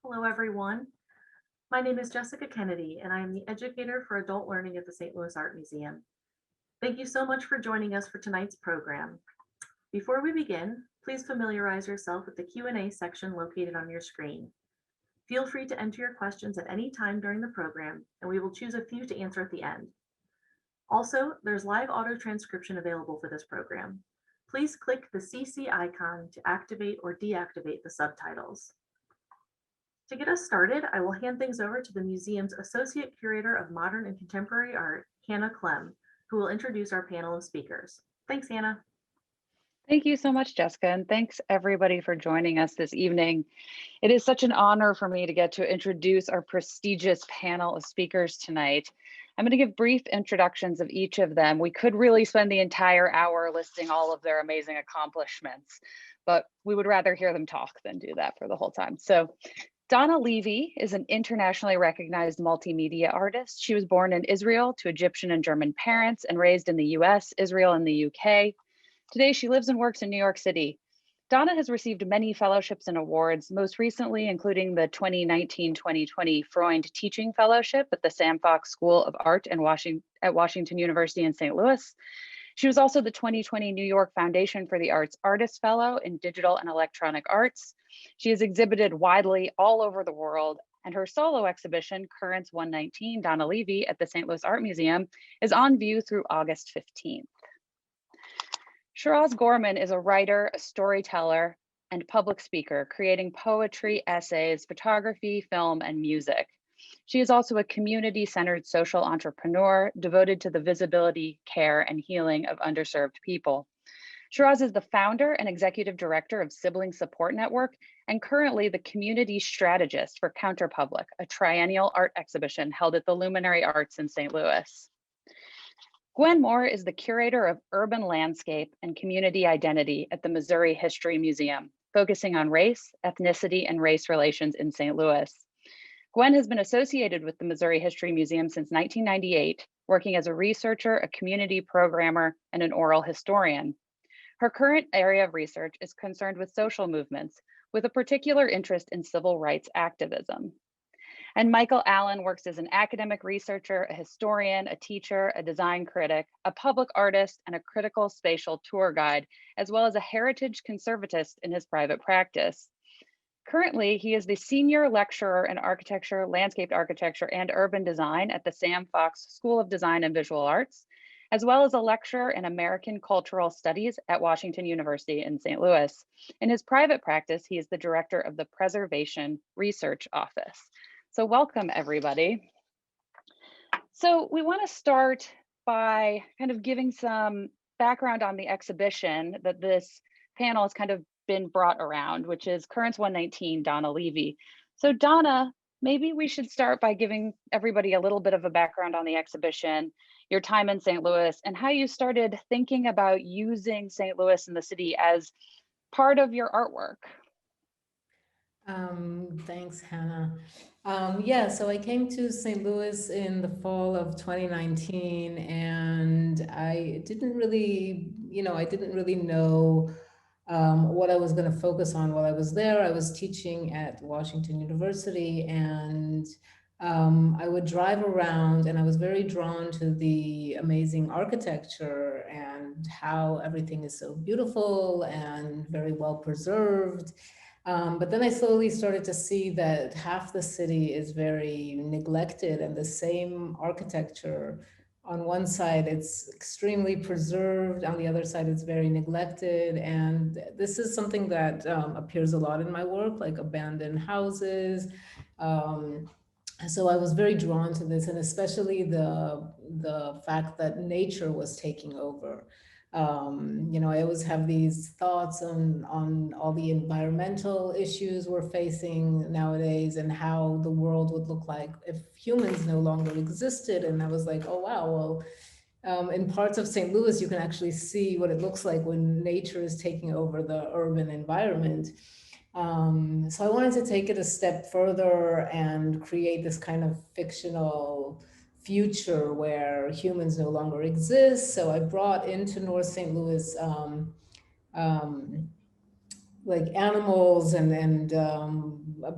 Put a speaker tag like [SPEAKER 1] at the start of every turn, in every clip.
[SPEAKER 1] Hello, everyone. My name is Jessica Kennedy, and I am the educator for adult learning at the St. Louis Art Museum. Thank you so much for joining us for tonight's program. Before we begin, please familiarize yourself with the Q&A section located on your screen. Feel free to enter your questions at any time during the program, and we will choose a few to answer at the end. Also, there's live auto transcription available for this program. Please click the CC icon to activate or deactivate the subtitles. To get us started, I will hand things over to the museum's Associate Curator of Modern and Contemporary Art, Hannah Clem, who will introduce our panel of speakers. Thanks, Hannah.
[SPEAKER 2] Thank you so much, Jessica, and thanks everybody for joining us this evening. It is such an honor for me to get to introduce our prestigious panel of speakers tonight. I'm going to give brief introductions of each of them. We could really spend the entire hour listing all of their amazing accomplishments, but we would rather hear them talk than do that for the whole time. So Donna Levy is an internationally recognized multimedia artist. She was born in Israel to Egyptian and German parents and raised in the US, Israel, and the UK. Today, she lives and works in New York City. Donna has received many fellowships and awards, most recently including the 2019-2020 Freund Teaching Fellowship at the Sam Fox School of Art at Washington University in St. Louis. She was also the 2020 New York Foundation for the Arts Artist Fellow in Digital and Electronic Arts. She has exhibited widely all over the world, and her solo exhibition, Currents 119, Donna Levy at the St. Louis Art Museum, is on view through August 15th. Shiraz Gorman is a writer, a storyteller, and public speaker, creating poetry, essays, photography, film, and music. She is also a community-centered social entrepreneur devoted to the visibility, care, and healing of underserved people. Shiraz is the founder and executive director of Sibling Support Network and currently the community strategist for Counterpublic, a triennial art exhibition held at the Luminary Arts in St. Louis. Gwen Moore is the curator of urban landscape and community identity at the Missouri History Museum, focusing on race, ethnicity, and race relations in St. Louis. Gwen has been associated with the Missouri History Museum since 1998, working as a researcher, a community programmer, and an oral historian. Her current area of research is concerned with social movements, with a particular interest in civil rights activism. And Michael Allen works as an academic researcher, a historian, a teacher, a design critic, a public artist, and a critical spatial tour guide, as well as a heritage conservatist in his private practice. Currently, he is the senior lecturer in architecture, landscape architecture, and urban design at the Sam Fox School of Design and Visual Arts, as well as a lecturer in American Cultural Studies at Washington University in St. Louis. In his private practice, he is the director of the Preservation Research Office. So welcome, everybody. So we want to start by kind of giving some background on the exhibition that this panel has kind of been brought around, which is Currents 119, Donna Levy. So Donna, maybe we should start by giving everybody a little bit of a background on the exhibition, your time in St. Louis, and how you started thinking about using St. Louis and the city as part of your artwork.
[SPEAKER 3] Thanks, Hannah. Yeah, so I came to St. Louis in the fall of 2019, and I didn't really, I didn't really know what I was going to focus on while I was there. I was teaching at Washington University, and I would drive around, and I was very drawn to the amazing architecture and how everything is so beautiful and very well preserved. But then I slowly started to see that half the city is very neglected, and the same architecture, on one side it's extremely preserved, on the other side it's very neglected. And this is something that appears a lot in my work, like abandoned houses. So I was very drawn to this, and especially the fact that nature was taking over. I always have these thoughts on all the environmental issues we're facing nowadays and how the world would look like if humans no longer existed. And I was like, oh, wow, well, in parts of St. Louis, you can actually see what it looks like when nature is taking over the urban environment. So I wanted to take it a step further and create this kind of fictional future where humans no longer exist. So I brought into North St. Louis um, like animals and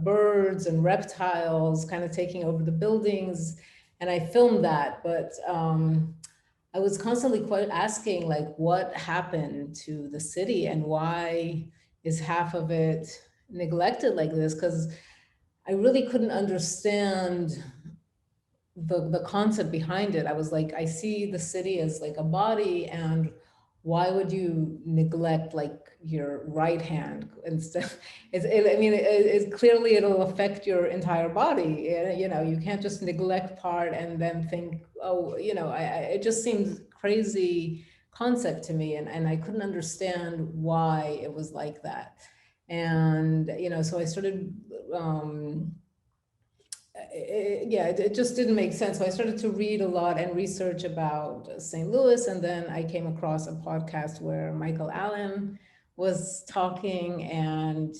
[SPEAKER 3] birds and reptiles kind of taking over the buildings, and I filmed that. But I was constantly quite asking, like, what happened to the city and why is half of it neglected like this? Because I really couldn't understand the concept behind it. I was like, I see the city as like a body, and why would you neglect like your right hand instead? I mean, clearly it'll affect your entire body. You know, you can't just neglect part and then think, oh, you know, it just seems crazy concept to me, and I couldn't understand why it was like that. And you know, so I started. It just didn't make sense. So I started to read a lot and research about St. Louis, and then I came across a podcast where Michael Allen was talking, and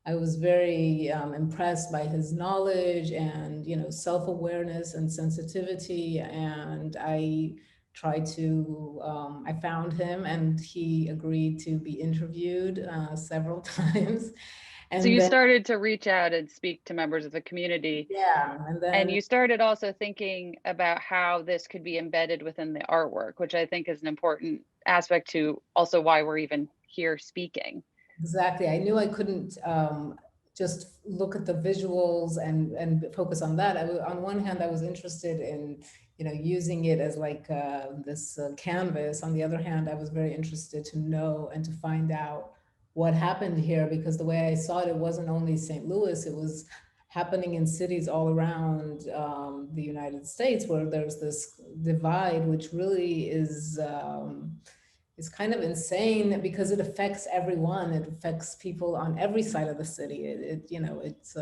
[SPEAKER 3] I was very impressed by his knowledge and, you know, self-awareness and sensitivity. And I tried to, I found him, and he agreed to be interviewed several times.
[SPEAKER 2] So
[SPEAKER 3] And
[SPEAKER 2] you
[SPEAKER 3] then,
[SPEAKER 2] started to reach out and speak to members of the community,
[SPEAKER 3] yeah, and
[SPEAKER 2] and
[SPEAKER 3] then
[SPEAKER 2] you started also thinking about how this could be embedded within the artwork, which I think is an important aspect to also why we're even here speaking.
[SPEAKER 3] exactly. I knew I couldn't just look at the visuals and focus on that. On one hand, I was interested in, you know, using it as like this canvas. On the other hand, I was very interested to know and to find out what happened here, because the way I saw it, it wasn't only St. Louis, it was happening in cities all around the United States, where there's this divide, which really is it's kind of insane because it affects everyone. It affects people on every side of the city. You know, it's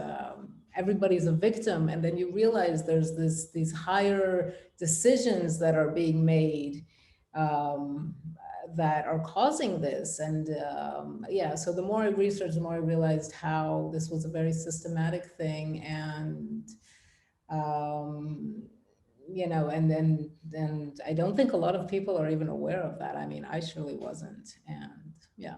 [SPEAKER 3] everybody's a victim, and then you realize there's these higher decisions that are being made um, that are causing this. And yeah, so the more I researched, the more I realized how this was a very systematic thing, and um, you know, and I don't think a lot of people are even aware of that. I mean, I surely wasn't. And yeah.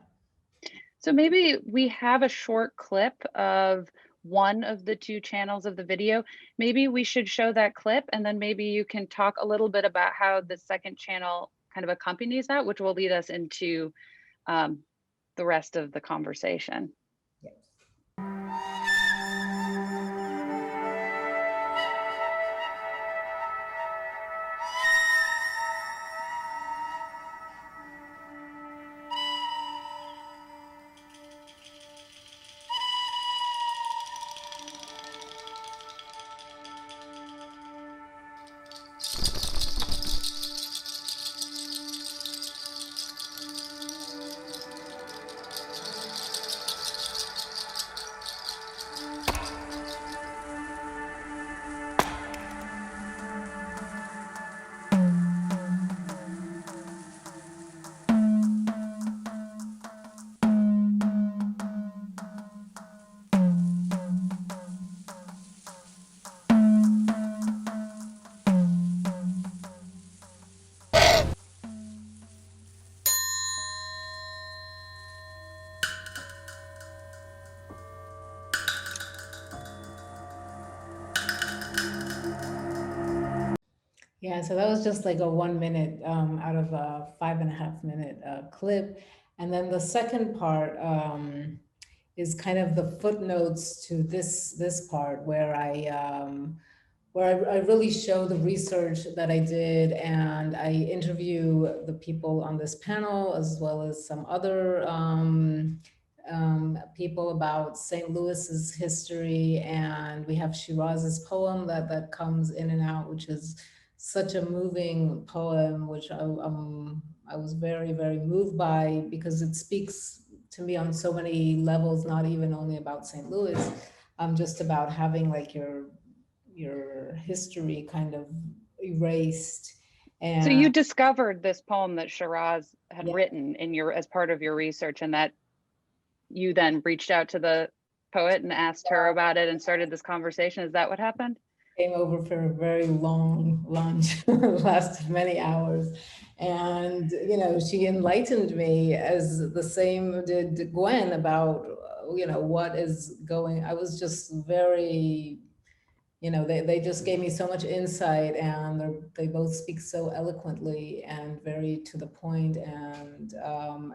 [SPEAKER 2] So maybe we have a short clip of one of the two channels of the video. Maybe we should show that clip, and then maybe you can talk a little bit about how the second channel kind of accompanies that, which will lead us into um, the rest of the conversation.
[SPEAKER 3] Yeah, so that was just like a 1 minute out of a 5.5 minute clip. And then the second part is kind of the footnotes to this part where I really show the research that I did, and I interview the people on this panel as well as some other people about St. Louis's history. And we have Shiraz's poem that comes in and out, which is such a moving poem, which I was very, very moved by, because it speaks to me on so many levels, not even only about St. Louis, just about having like your history kind of erased.
[SPEAKER 2] So
[SPEAKER 3] And
[SPEAKER 2] you discovered this poem that Shiraz had
[SPEAKER 3] yeah,
[SPEAKER 2] written in your as part of your research, and that you then reached out to the poet and asked her about it and started this conversation. Is that what happened?
[SPEAKER 3] came over for a very long lunch, lasted many hours. And, you know, she enlightened me, as the same did Gwen, about, you know, what is going. I was just very, you know, they just gave me so much insight, and they both speak so eloquently and very to the point. And,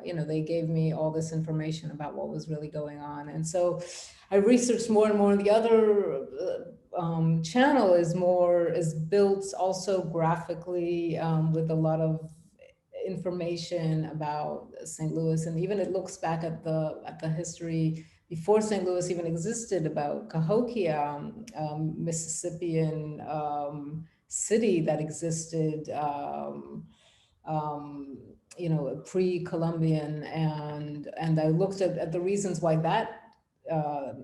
[SPEAKER 3] you know, they gave me all this information about what was really going on. And so I researched more and more. The other channel is built also graphically, with a lot of information about St. Louis, and even it looks back at the history before St. Louis even existed, about Cahokia, Mississippian city that existed, you know, pre-Columbian, and I looked at the reasons why that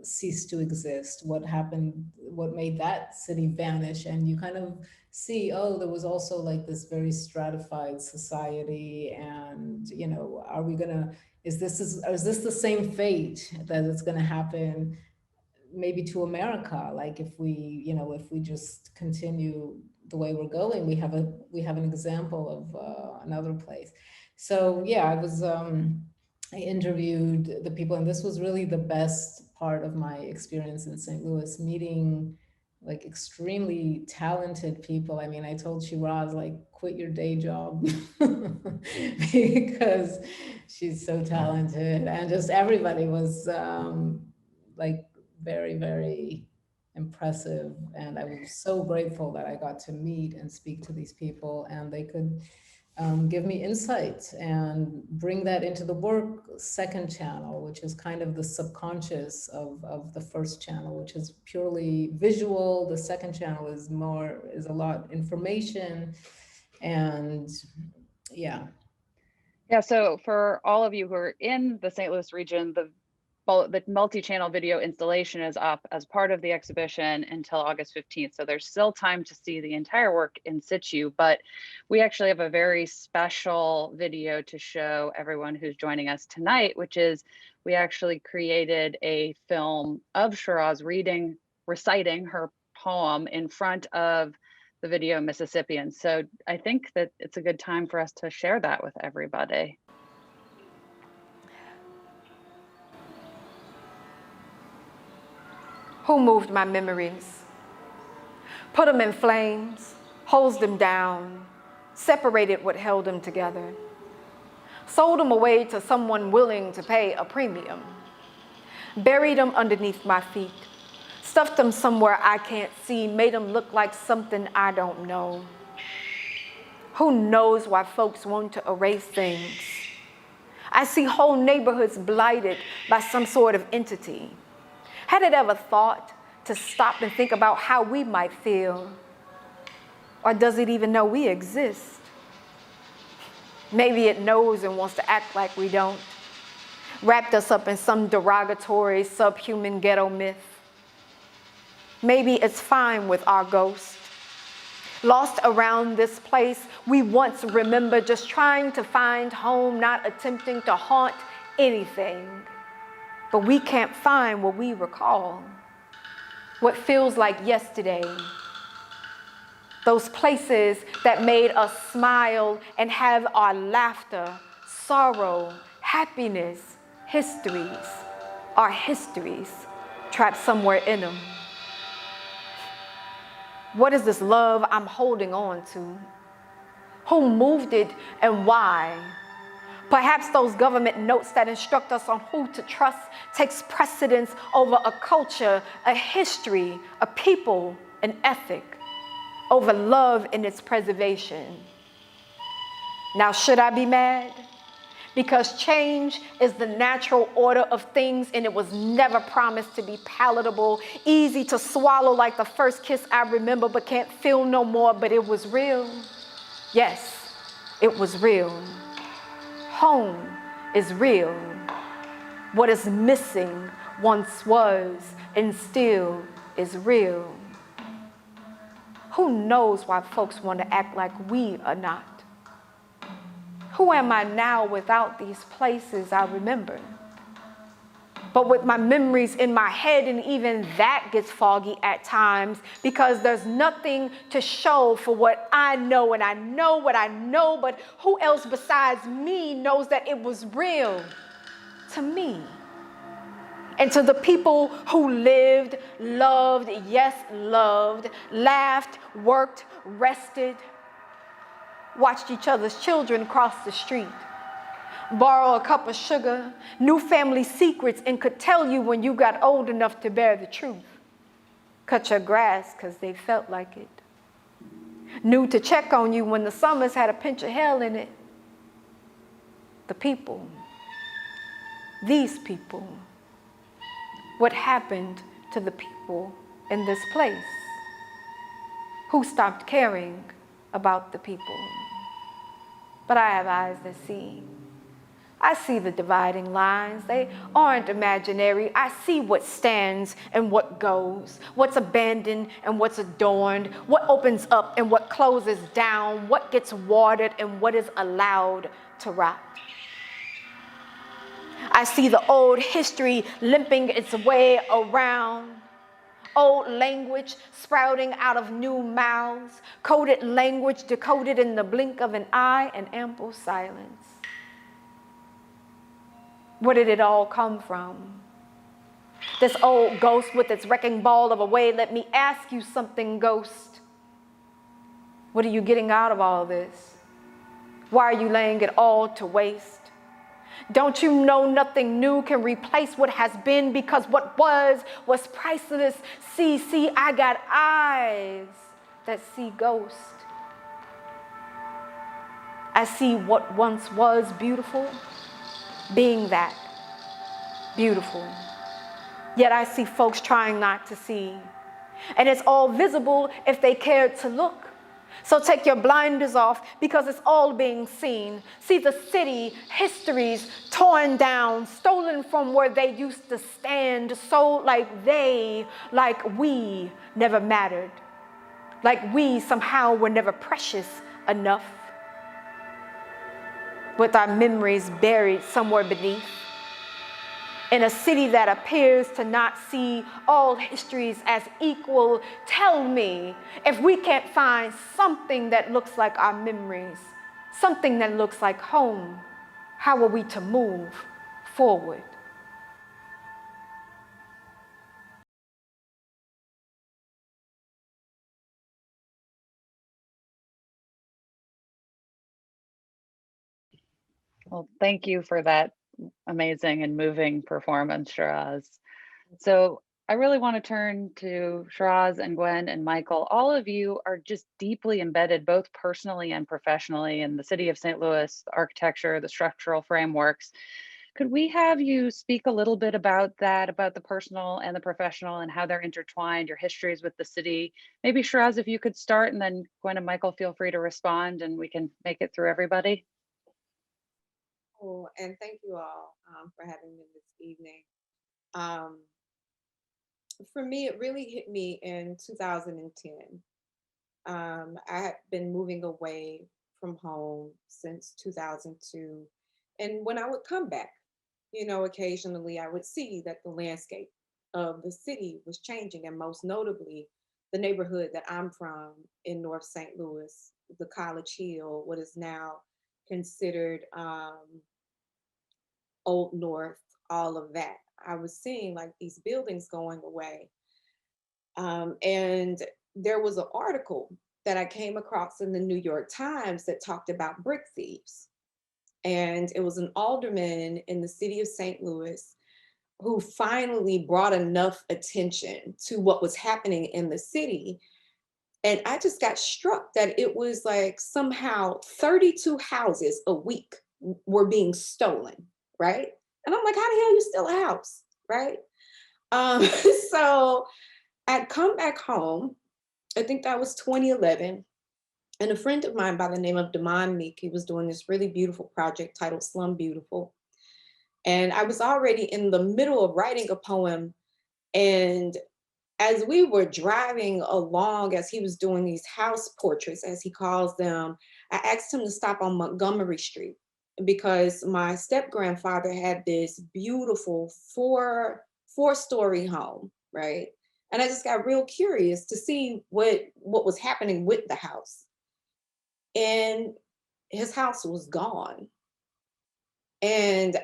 [SPEAKER 3] ceased to exist, what happened, what made that city vanish, and you kind of see, oh, there was also like this very stratified society, and, you know, are we gonna, is this the same fate that is gonna happen maybe to America? Like, if we, you know, if we just continue the way we're going, we have an example of another place. So yeah, I interviewed the people, and this was really the best part of my experience in St. Louis, meeting like extremely talented people. I mean, I told Shiraz, like, quit your day job because she's so talented, and just everybody was like very, very impressive. And I was so grateful that I got to meet and speak to these people, and they could give me insights and bring that into the work. Second channel, which is kind of the subconscious of the first channel, which is purely visual. The second channel is a lot information, and yeah.
[SPEAKER 2] Yeah, so for all of you who are in the St. Louis region, the multi-channel video installation is up as part of the exhibition until August 15th. So there's still time to see the entire work in situ, but we actually have a very special video to show everyone who's joining us tonight, which is we actually created a film of Shiraz reciting her poem in front of the video Mississippians. So I think that it's a good time for us to share that with everybody.
[SPEAKER 4] Who moved my memories? Put them in flames, hosed them down, separated what held them together, sold them away to someone willing to pay a premium, buried them underneath my feet, stuffed them somewhere I can't see, made them look like something I don't know. Who knows why folks want to erase things? I see whole neighborhoods blighted by some sort of entity. Had it ever thought to stop and think about how we might feel? Or does it even know we exist? Maybe it knows and wants to act like we don't. Wrapped us up in some derogatory, subhuman ghetto myth. Maybe it's fine with our ghost. Lost around this place we once remember, just trying to find home, not attempting to haunt anything. But we can't find what we recall, what feels like yesterday. Those places that made us smile and have our laughter, sorrow, happiness, histories, our histories trapped somewhere in them. What is this love I'm holding on to? Who moved it and why? Perhaps those government notes that instruct us on who to trust takes precedence over a culture, a history, a people, an ethic, over love and its preservation. Now, should I be mad? Because change is the natural order of things, and it was never promised to be palatable, easy to swallow like the first kiss I remember but can't feel no more, but it was real. Yes, it was real. Home is real. What is missing once was and still is real. Who knows why folks want to act like we are not? Who am I now without these places I remember? But with my memories in my head, and even that gets foggy at times because there's nothing to show for what I know, and I know what I know, but who else besides me knows that it was real to me? And to the people who lived, loved, yes, loved, laughed, worked, rested, watched each other's children cross the street, borrow a cup of sugar, knew family secrets, and could tell you when you got old enough to bear the truth. Cut your grass because they felt like it. Knew to check on you when the summers had a pinch of hell in it. The people, these people, what happened to the people in this place? Who stopped caring about the people? But I have eyes that see. I see the dividing lines. They aren't imaginary. I see what stands and what goes, what's abandoned and what's adorned, what opens up and what closes down, what gets watered and what is allowed to rot. I see the old history limping its way around, old language sprouting out of new mouths, coded language decoded in the blink of an eye and ample silence. Where did it all come from? This old ghost with its wrecking ball of a way. Let me ask you something, ghost. What are you getting out of all this? Why are you laying it all to waste? Don't you know nothing new can replace what has been, because what was priceless. See, I got eyes that see ghosts. I see what once was beautiful being that beautiful. Yet I see folks trying not to see. And it's all visible if they cared to look. So take your blinders off because it's all being seen. See the city, histories torn down, stolen from where they used to stand, so like we never mattered. Like we somehow were never precious enough. With our memories buried somewhere beneath. In a city that appears to not see all histories as equal, tell me if we can't find something that looks like our memories, something that looks like home, how are we to move forward?
[SPEAKER 2] Well, thank you for that amazing and moving performance, Shiraz. So I really want to turn to Shiraz and Gwen and Michael. All of you are just deeply embedded, both personally and professionally, in the city of St. Louis, the architecture, the structural frameworks. Could we have you speak a little bit about that, about the personal and the professional and how they're intertwined, your histories with the city? Maybe Shiraz, if you could start, and then Gwen and Michael, feel free to respond and we can make it through everybody.
[SPEAKER 5] Cool. And thank you all for having me this evening. Um, for me, it really hit me in 2010. I had been moving away from home since 2002. And when I would come back, occasionally I would see that the landscape of the city was changing, and most notably, the neighborhood that I'm from in North St. Louis, the College Hill, what is now considered Old North, all of that. I was seeing like these buildings going away. And there was an article that I came across in the New York Times that talked about brick thieves. And it was an alderman in the city of St. Louis who finally brought enough attention to what was happening in the city. And I just got struck that it was like somehow 32 houses a week were being stolen, right? And I'm like, how the hell you steal a house, right? So I'd come back home, I think that was 2011, and a friend of mine by the name of Damon Meek, he was doing this really beautiful project titled Slum Beautiful. And I was already in the middle of writing a poem. And as we were driving along, as he was doing these house portraits, as he calls them, I asked him to stop on Montgomery Street. because my step grandfather had this beautiful four-story home, right? And I just got real curious to see what was happening with the house. And his house was gone. And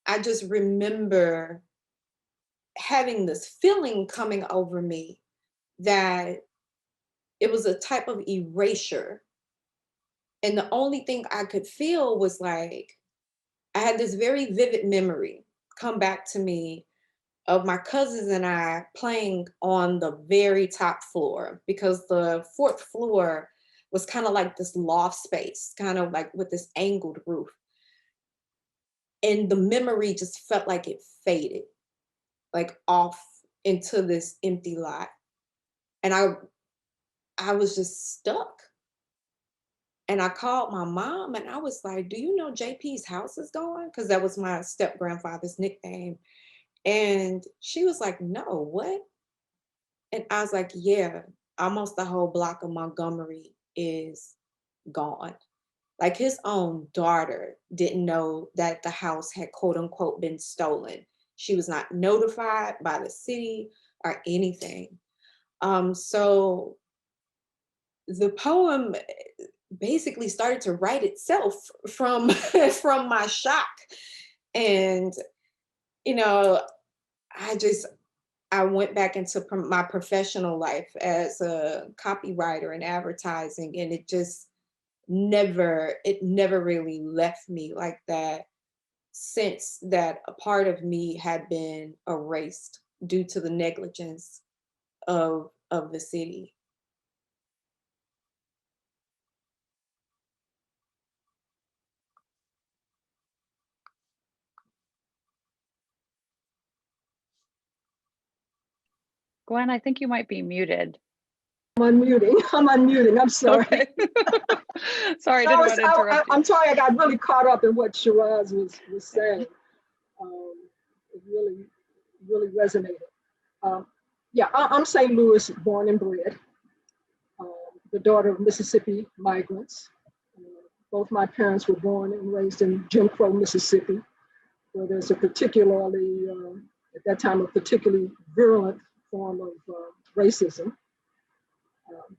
[SPEAKER 5] I just remember having this feeling coming over me that it was a type of erasure. And the only thing I could feel was like, I had this very vivid memory come back to me of my cousins and I playing on the very top floor, because the fourth floor was kind of like this loft space, kind of like with this angled roof. And the memory just felt like it faded, like off into this empty lot. And I was just stuck. And I called my mom and I was like, do you know JP's house is gone? Because that was my step grandfather's nickname. And she was like, no, what? And I was like, yeah, almost the whole block of Montgomery is gone. Like his own daughter didn't know that the house had quote unquote been stolen. She was not notified by the city or anything. So the poem basically started to write itself from from my shock. And you know, I went back into my professional life as a copywriter and advertising, and it never really left me like that sense that a part of me had been erased due to the negligence of the city.
[SPEAKER 2] Gwen, I think you might be muted.
[SPEAKER 6] I'm unmuting. I'm sorry.
[SPEAKER 2] Okay. Sorry, I didn't want to interrupt you.
[SPEAKER 6] I'm sorry, I got really caught up in what Shiraz was saying. It really resonated. Yeah, I'm St. Louis born and bred, the daughter of Mississippi migrants. Both my parents were born and raised in Jim Crow, Mississippi, where there's a particularly, at that time, a particularly virulent form of racism.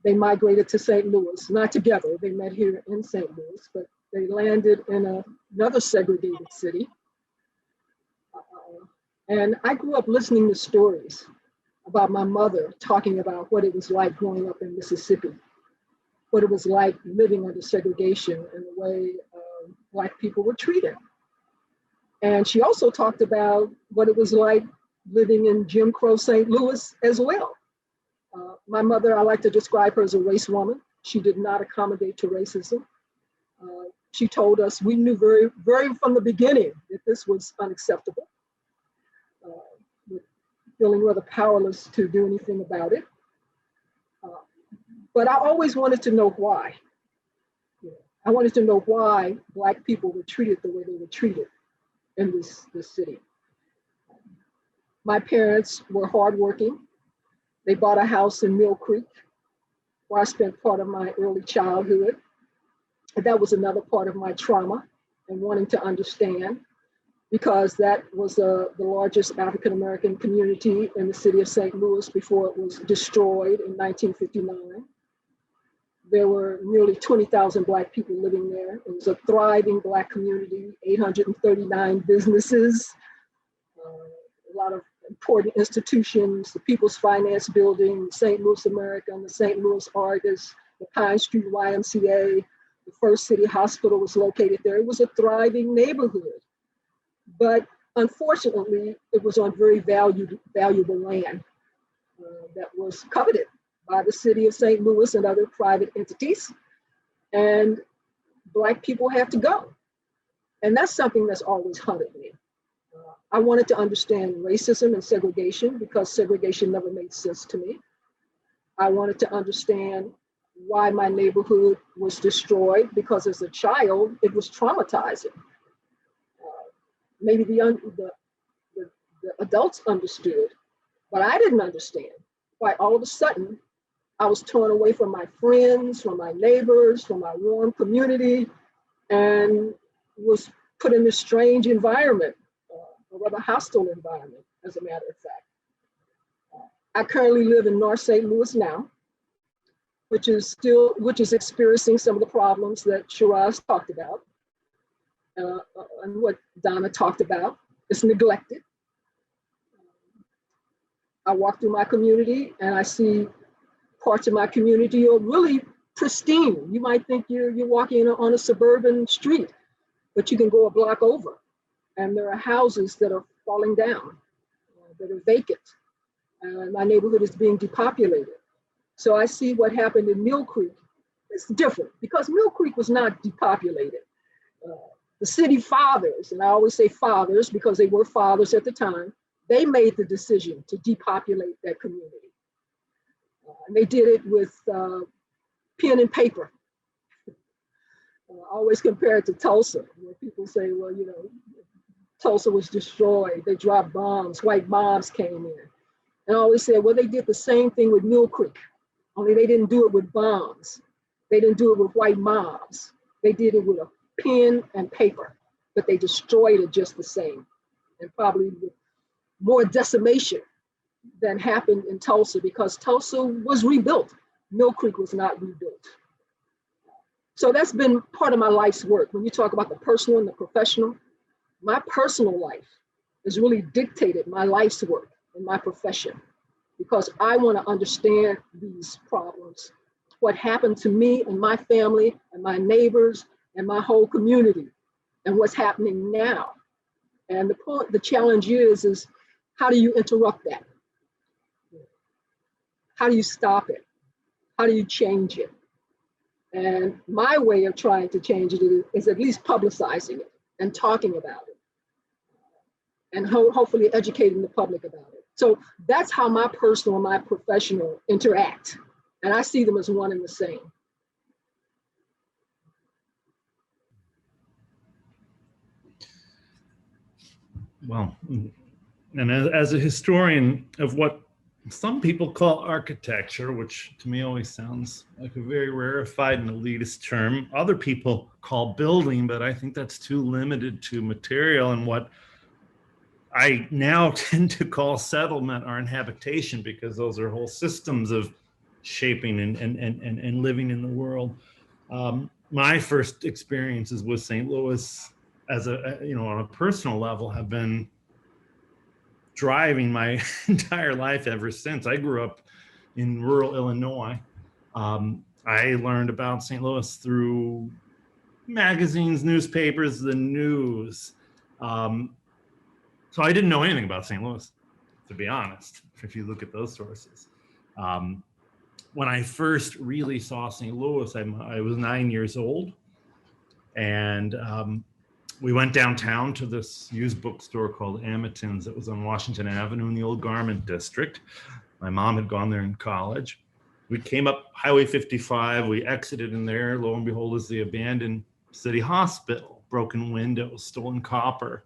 [SPEAKER 6] They migrated to St. Louis, not together, they met here in St. Louis, but they landed in another segregated city. And I grew up listening to stories about my mother talking about what it was like growing up in Mississippi, what it was like living under segregation and the way Black people were treated. And she also talked about what it was like living in Jim Crow St. Louis as well. My mother, I like to describe her as a race woman. She did not accommodate to racism. She told us, we knew very from the beginning that this was unacceptable. Feeling rather powerless to do anything about it. But I always wanted to know why. I wanted to know why Black people were treated the way they were treated in this city. My parents were hardworking. They bought a house in Mill Creek, where I spent part of my early childhood. And that was another part of my trauma and wanting to understand, because that was the largest African-American community in the city of St. Louis before it was destroyed in 1959. There were nearly 20,000 Black people living there. It was a thriving Black community, 839 businesses, a lot of important institutions, the People's Finance Building, St. Louis American, the St. Louis Argus, the Pine Street YMCA, the First City Hospital was located there. It was a thriving neighborhood. But unfortunately, it was on very valuable land that was coveted by the city of St. Louis and other private entities. And Black people had to go. And that's something that's always haunted me. I wanted to understand racism and segregation because segregation never made sense to me. I wanted to understand why my neighborhood was destroyed because as a child, it was traumatizing. Maybe the adults understood, but I didn't understand why all of a sudden I was torn away from my friends, from my neighbors, from my warm community. And was put in this strange environment, a rather hostile environment, as a matter of fact. I currently live in North St. Louis now, which is experiencing some of the problems that Shiraz talked about, and what Donna talked about. It's neglected. I walk through my community and I see parts of my community are really pristine. You might think you're walking on a suburban street, but you can go a block over and there are houses that are falling down, that are vacant. My neighborhood is being depopulated. So I see what happened in Mill Creek. It's different because Mill Creek was not depopulated. The city fathers, and I always say fathers because they were fathers at the time, they made the decision to depopulate that community. And they did it with pen and paper. I always compare it to Tulsa, where people say, well, you know, Tulsa was destroyed. They dropped bombs, white bombs came in. And I always say, well, they did the same thing with Mill Creek, only they didn't do it with bombs. They didn't do it with white mobs. They did it with a pen and paper, but they destroyed it just the same, and probably with more decimation than happened in Tulsa because Tulsa was rebuilt. Mill Creek was not rebuilt. So that's been part of my life's work. When you talk about the personal and the professional, my personal life has really dictated my life's work in my profession because I want to understand these problems, what happened to me and my family and my neighbors and my whole community and what's happening now. And the challenge is how do you interrupt that? How do you stop it? How do you change it? And my way of trying to change it is at least publicizing it and talking about it and hopefully educating the public about it. So that's how my personal and my professional interact. And I see them as one and the same.
[SPEAKER 7] Well, and as a historian of what some people call architecture, which to me always sounds like a very rarefied and elitist term, other people call building, but I think that's too limited to material and what I now tend to call settlement or inhabitation, because those are whole systems of shaping and living in the world. My first experiences with St. Louis as on a personal level have been driving my entire life ever since. I grew up in rural Illinois. I learned about St. Louis through magazines, newspapers, the news. So I didn't know anything about St. Louis, to be honest, if you look at those sources. When I first really saw St. Louis, I was 9 years old. And we went downtown to this used bookstore called Amiton's that was on Washington Avenue in the old Garment District. My mom had gone there in college. We came up Highway 55, we exited in there, lo and behold is the abandoned city hospital, broken windows, stolen copper,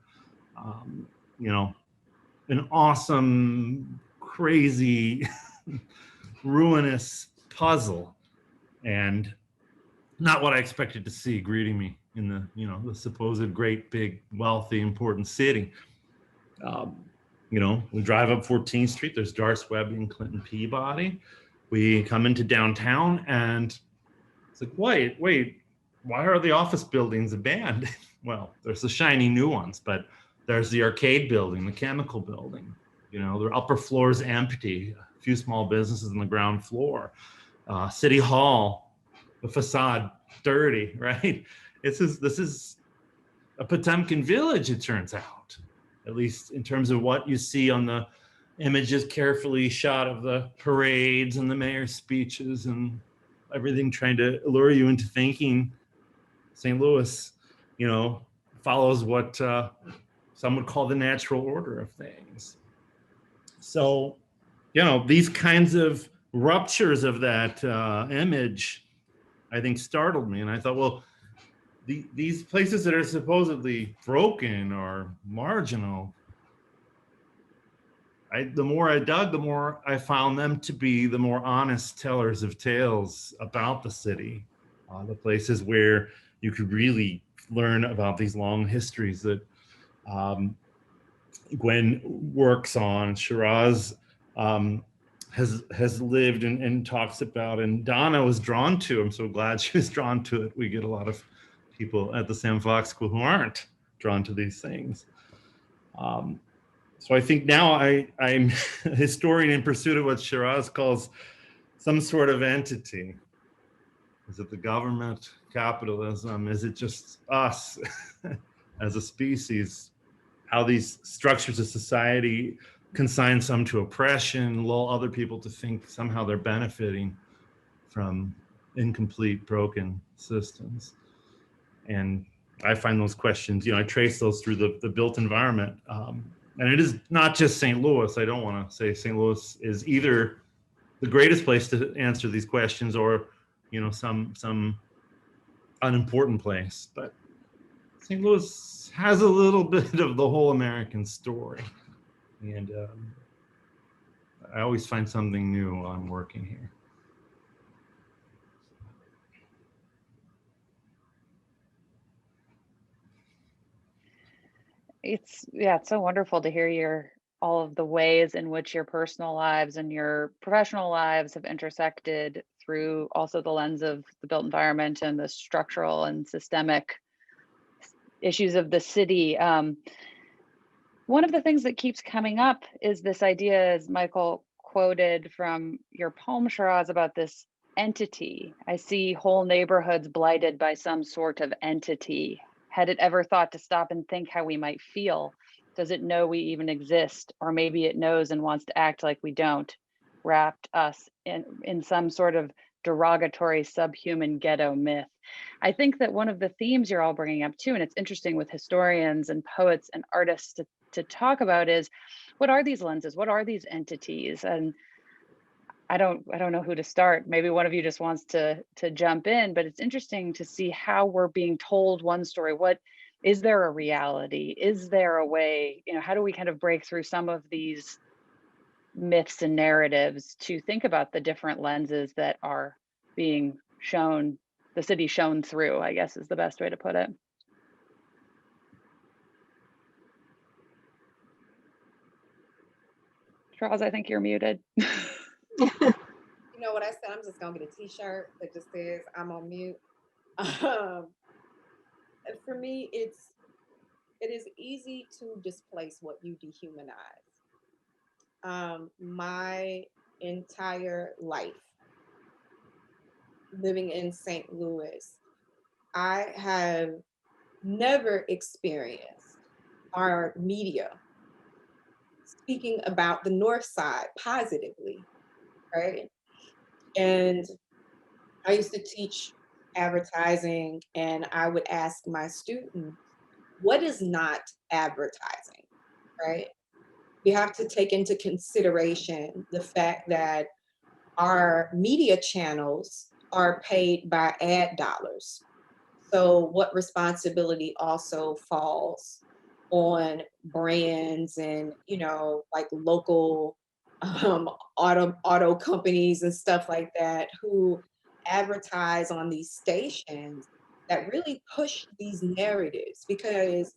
[SPEAKER 7] an awesome, crazy, ruinous puzzle, and not what I expected to see greeting me in the, the supposed great, big, wealthy, important city. We drive up 14th Street, there's Darce Webby and Clinton Peabody. We come into downtown and it's like, wait, why are the office buildings abandoned? Well, there's the shiny new ones, but there's the arcade building, the chemical building. The upper floor is empty, a few small businesses on the ground floor. City Hall, the facade dirty, right? This is a Potemkin village, it turns out, at least in terms of what you see on the images carefully shot of the parades and the mayor's speeches and everything, trying to lure you into thinking St. Louis, follows what some would call the natural order of things. So, these kinds of ruptures of that image, I think, startled me. And I thought, well, these places that are supposedly broken or marginal, the more I dug, the more I found them to be the more honest tellers of tales about the city, the places where you could really learn about these long histories that Gwen works on. Shiraz has lived and talks about, and Donna was drawn to. I'm so glad she was drawn to it. We get a lot of people at the Sam Fox School who aren't drawn to these things. So I think now I'm a historian in pursuit of what Shiraz calls some sort of entity. Is it the government, capitalism? Is it just us as a species? How these structures of society consign some to oppression, lull other people to think somehow they're benefiting from incomplete, broken systems. And I find those questions, I trace those through the built environment. And it is not just St. Louis. I don't want to say St. Louis is either the greatest place to answer these questions or, some unimportant place. But St. Louis has a little bit of the whole American story. And I always find something new while I'm working here.
[SPEAKER 2] It's so wonderful to hear all of the ways in which your personal lives and your professional lives have intersected through also the lens of the built environment and the structural and systemic issues of the city. One of the things that keeps coming up is this idea, as Michael quoted from your poem, Shiraz, about this entity. I see whole neighborhoods blighted by some sort of entity. Had it ever thought to stop and think how we might feel? Does it know we even exist? Or maybe it knows and wants to act like we don't, wrapped us in some sort of derogatory subhuman ghetto myth. I think that one of the themes you're all bringing up too, and it's interesting with historians and poets and artists to talk about, is what are these lenses? What are these entities? And I don't know who to start. Maybe one of you just wants to jump in, but it's interesting to see how we're being told one story. What is there a reality? Is there a way, how do we kind of break through some of these myths and narratives to think about the different lenses that are being shown, the city shown through, I guess is the best way to put it. Charles, I think you're muted.
[SPEAKER 5] You know what I said? I'm just gonna get a t-shirt that just says I'm on mute. For me, it is easy to displace what you dehumanize. My entire life living in St. Louis, I have never experienced our media speaking about the North Side positively, right? And I used to teach advertising, and I would ask my students, what is not advertising, right? You have to take into consideration the fact that our media channels are paid by ad dollars. So what responsibility also falls on brands and, like local auto companies and stuff like that who advertise on these stations that really push these narratives? Because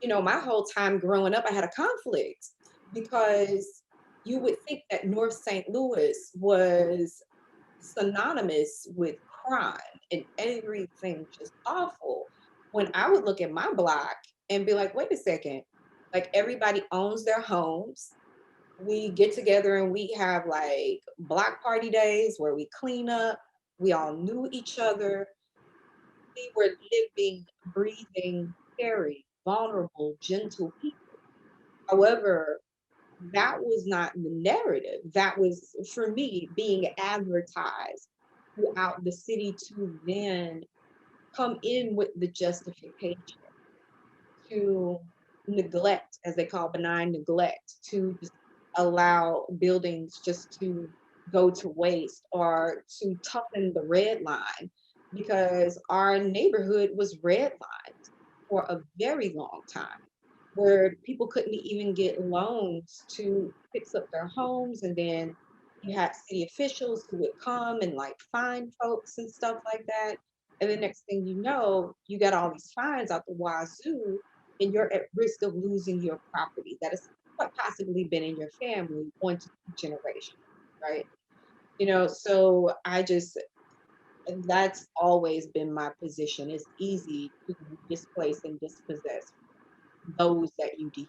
[SPEAKER 5] my whole time growing up, I had a conflict because you would think that North St. Louis was synonymous with crime and everything just awful. When I would look at my block and be like, wait a second, like everybody owns their homes. We get together and we have like block party days where we clean up. We all knew each other. We were living, breathing, scary, vulnerable, gentle people. However, that was not the narrative. That was, for me, being advertised throughout the city to then come in with the justification to neglect, as they call benign neglect, to just allow buildings just to go to waste or to toughen the red line, because our neighborhood was redlined for a very long time, where people couldn't even get loans to fix up their homes. And then you had city officials who would come and like fine folks and stuff like that. And the next thing you know, you got all these fines out the wazoo, and you're at risk of losing your property that has quite possibly been in your family one to two generations, right? So and that's always been my position. It's easy to displace and dispossess those that you dehumanize.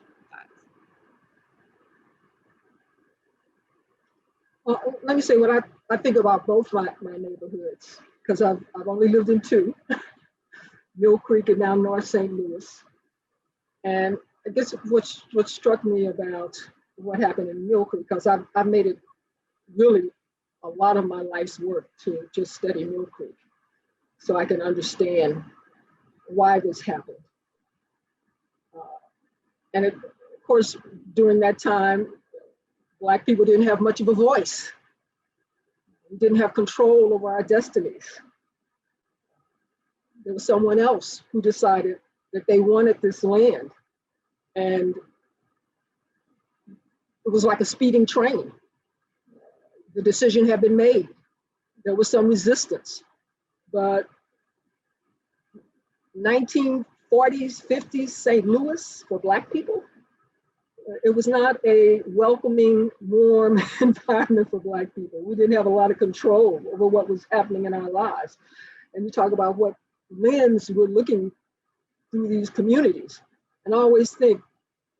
[SPEAKER 6] Well, let me say what I think about both my neighborhoods, because I've only lived in two, Mill Creek and now North St. Louis. And I guess what struck me about what happened in Mill Creek, because I've made it really a lot of my life's work to just study Mill Creek so I can understand why this happened. And of course, during that time, Black people didn't have much of a voice. We didn't have control over our destinies. There was someone else who decided that they wanted this land. And it was like a speeding train. The decision had been made. There was some resistance, but 1940s, 50s St. Louis for Black people, it was not a welcoming, warm environment for Black people. We didn't have a lot of control over what was happening in our lives. And you talk about what lens we're looking through these communities. And I always think,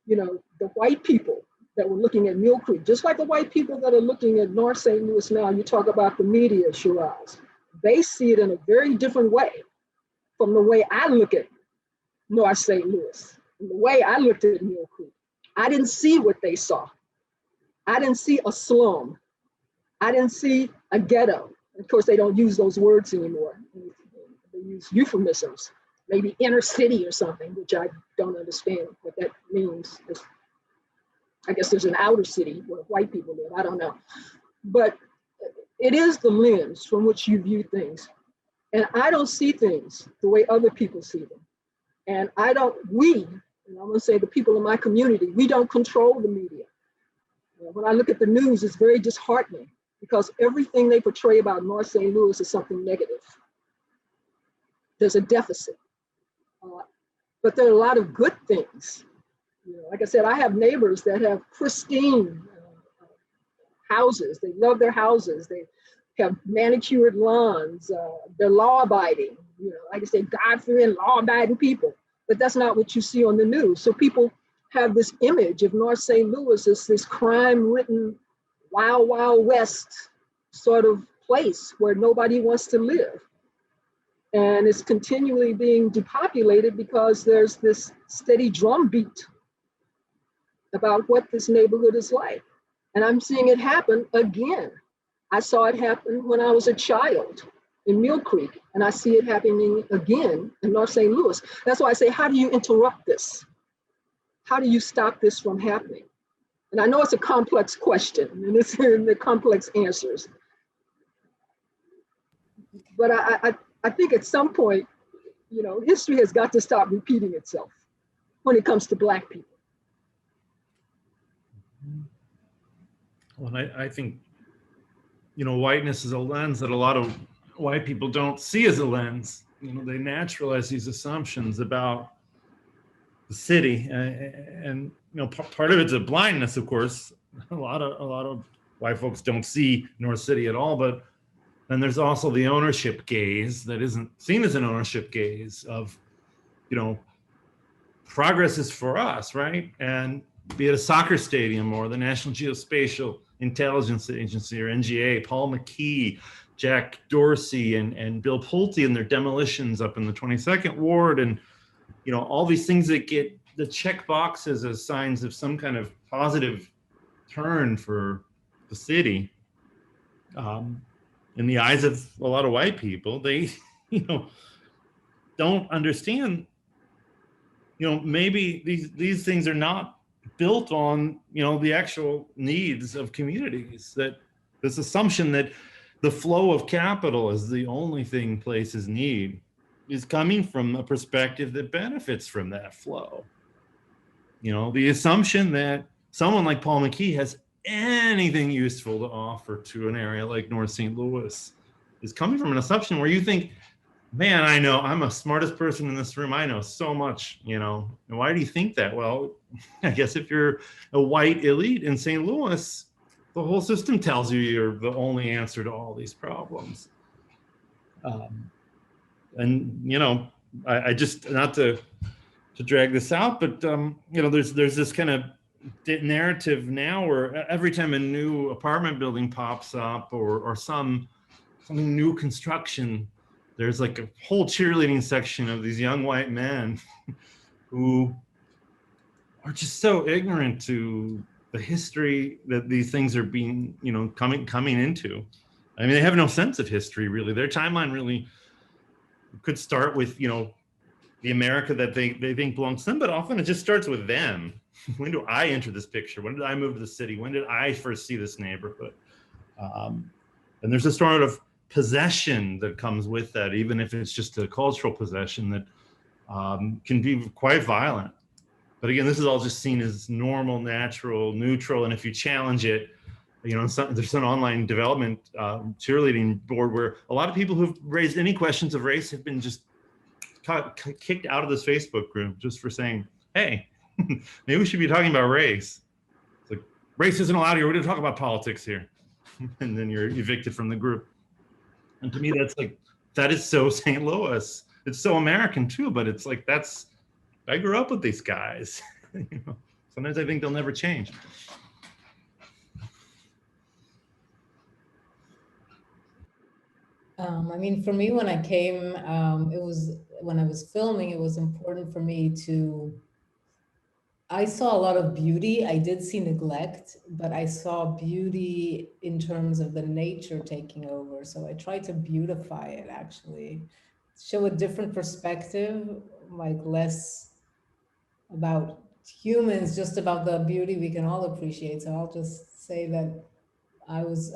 [SPEAKER 6] the white people that were looking at Mill Creek, just like the white people that are looking at North St. Louis now, you talk about the media, Shiraz, they see it in a very different way from the way I look at North St. Louis, and the way I looked at Mill Creek. I didn't see what they saw. I didn't see a slum. I didn't see a ghetto. Of course, they don't use those words anymore. They use euphemisms, maybe inner city or something, which I don't understand what that means. I guess there's an outer city where white people live, I don't know. But it is the lens from which you view things. And I don't see things the way other people see them. And and I'm gonna say the people in my community, we don't control the media. When I look at the news, it's very disheartening because everything they portray about North St. Louis is something negative. There's a deficit. But there are a lot of good things. Like I said, I have neighbors that have pristine houses. They love their houses. They have manicured lawns. They're law-abiding. Like I said, God-fearing, law-abiding people. But that's not what you see on the news. So people have this image of North St. Louis as this crime-ridden, wild, wild west sort of place where nobody wants to live. And it's continually being depopulated because there's this steady drumbeat about what this neighborhood is like. And I'm seeing it happen again. I saw it happen when I was a child in Mill Creek, and I see it happening again in North St. Louis. That's why I say, how do you interrupt this? How do you stop this from happening? And I know it's a complex question, and it's in the complex answers. But I think at some point, history has got to stop repeating itself when it comes to Black people.
[SPEAKER 7] Well, I think, whiteness is a lens that a lot of white people don't see as a lens. They naturalize these assumptions about the city, and part of it's a blindness, of course. A lot of white folks don't see North City at all, but then there's also the ownership gaze that isn't seen as an ownership gaze of, progress is for us, right? And be it a soccer stadium or the National Geospatial Intelligence Agency or NGA, Paul McKee, Jack Dorsey and Bill Pulte and their demolitions up in the 22nd Ward, and all these things that get the check boxes as signs of some kind of positive turn for the city. In the eyes of a lot of white people, they don't understand. Maybe these things are not built on the actual needs of communities. That this assumption that the flow of capital is the only thing places need is coming from a perspective that benefits from that flow. The assumption that someone like Paul McKee has anything useful to offer to an area like North St. Louis is coming from an assumption where you think man, I know I'm the smartest person in this room. I know so much, you know. And why do you think that? Well, I guess if you're a white elite in St. Louis, the whole system tells you you're the only answer to all these problems. And you know, I just, not to drag this out, but you know, there's this kind of narrative now where every time a new apartment building pops up, or something new construction, there's like a whole cheerleading section of these young white men who are just so ignorant to the history that these things are being, you know, coming into. I mean, they have no sense of history, really. Their timeline really could start with, you know, the America that they think belongs to them, but often it just starts with them. When do I enter this picture? When did I move to the city? When did I first see this neighborhood? And there's a sort of possession that comes with that, even if it's just a cultural possession that can be quite violent. But again, this is all just seen as normal, natural, neutral. And if you challenge it, you know, there's an online development cheerleading board where a lot of people who've raised any questions of race have been just kicked out of this Facebook group just for saying, hey, maybe we should be talking about race. It's like, race isn't allowed here. We're going to talk about politics here. And then you're evicted from the group. And to me, that's like, that is so St. Louis. It's so American too, but it's like, I grew up with these guys. You know, sometimes I think they'll never change.
[SPEAKER 3] I mean, for me, when I came, when I was filming, it was important for me I saw a lot of beauty. I did see neglect, but I saw beauty in terms of the nature taking over. So I tried to beautify it, actually, show a different perspective, like less about humans, just about the beauty we can all appreciate. So I'll just say that I was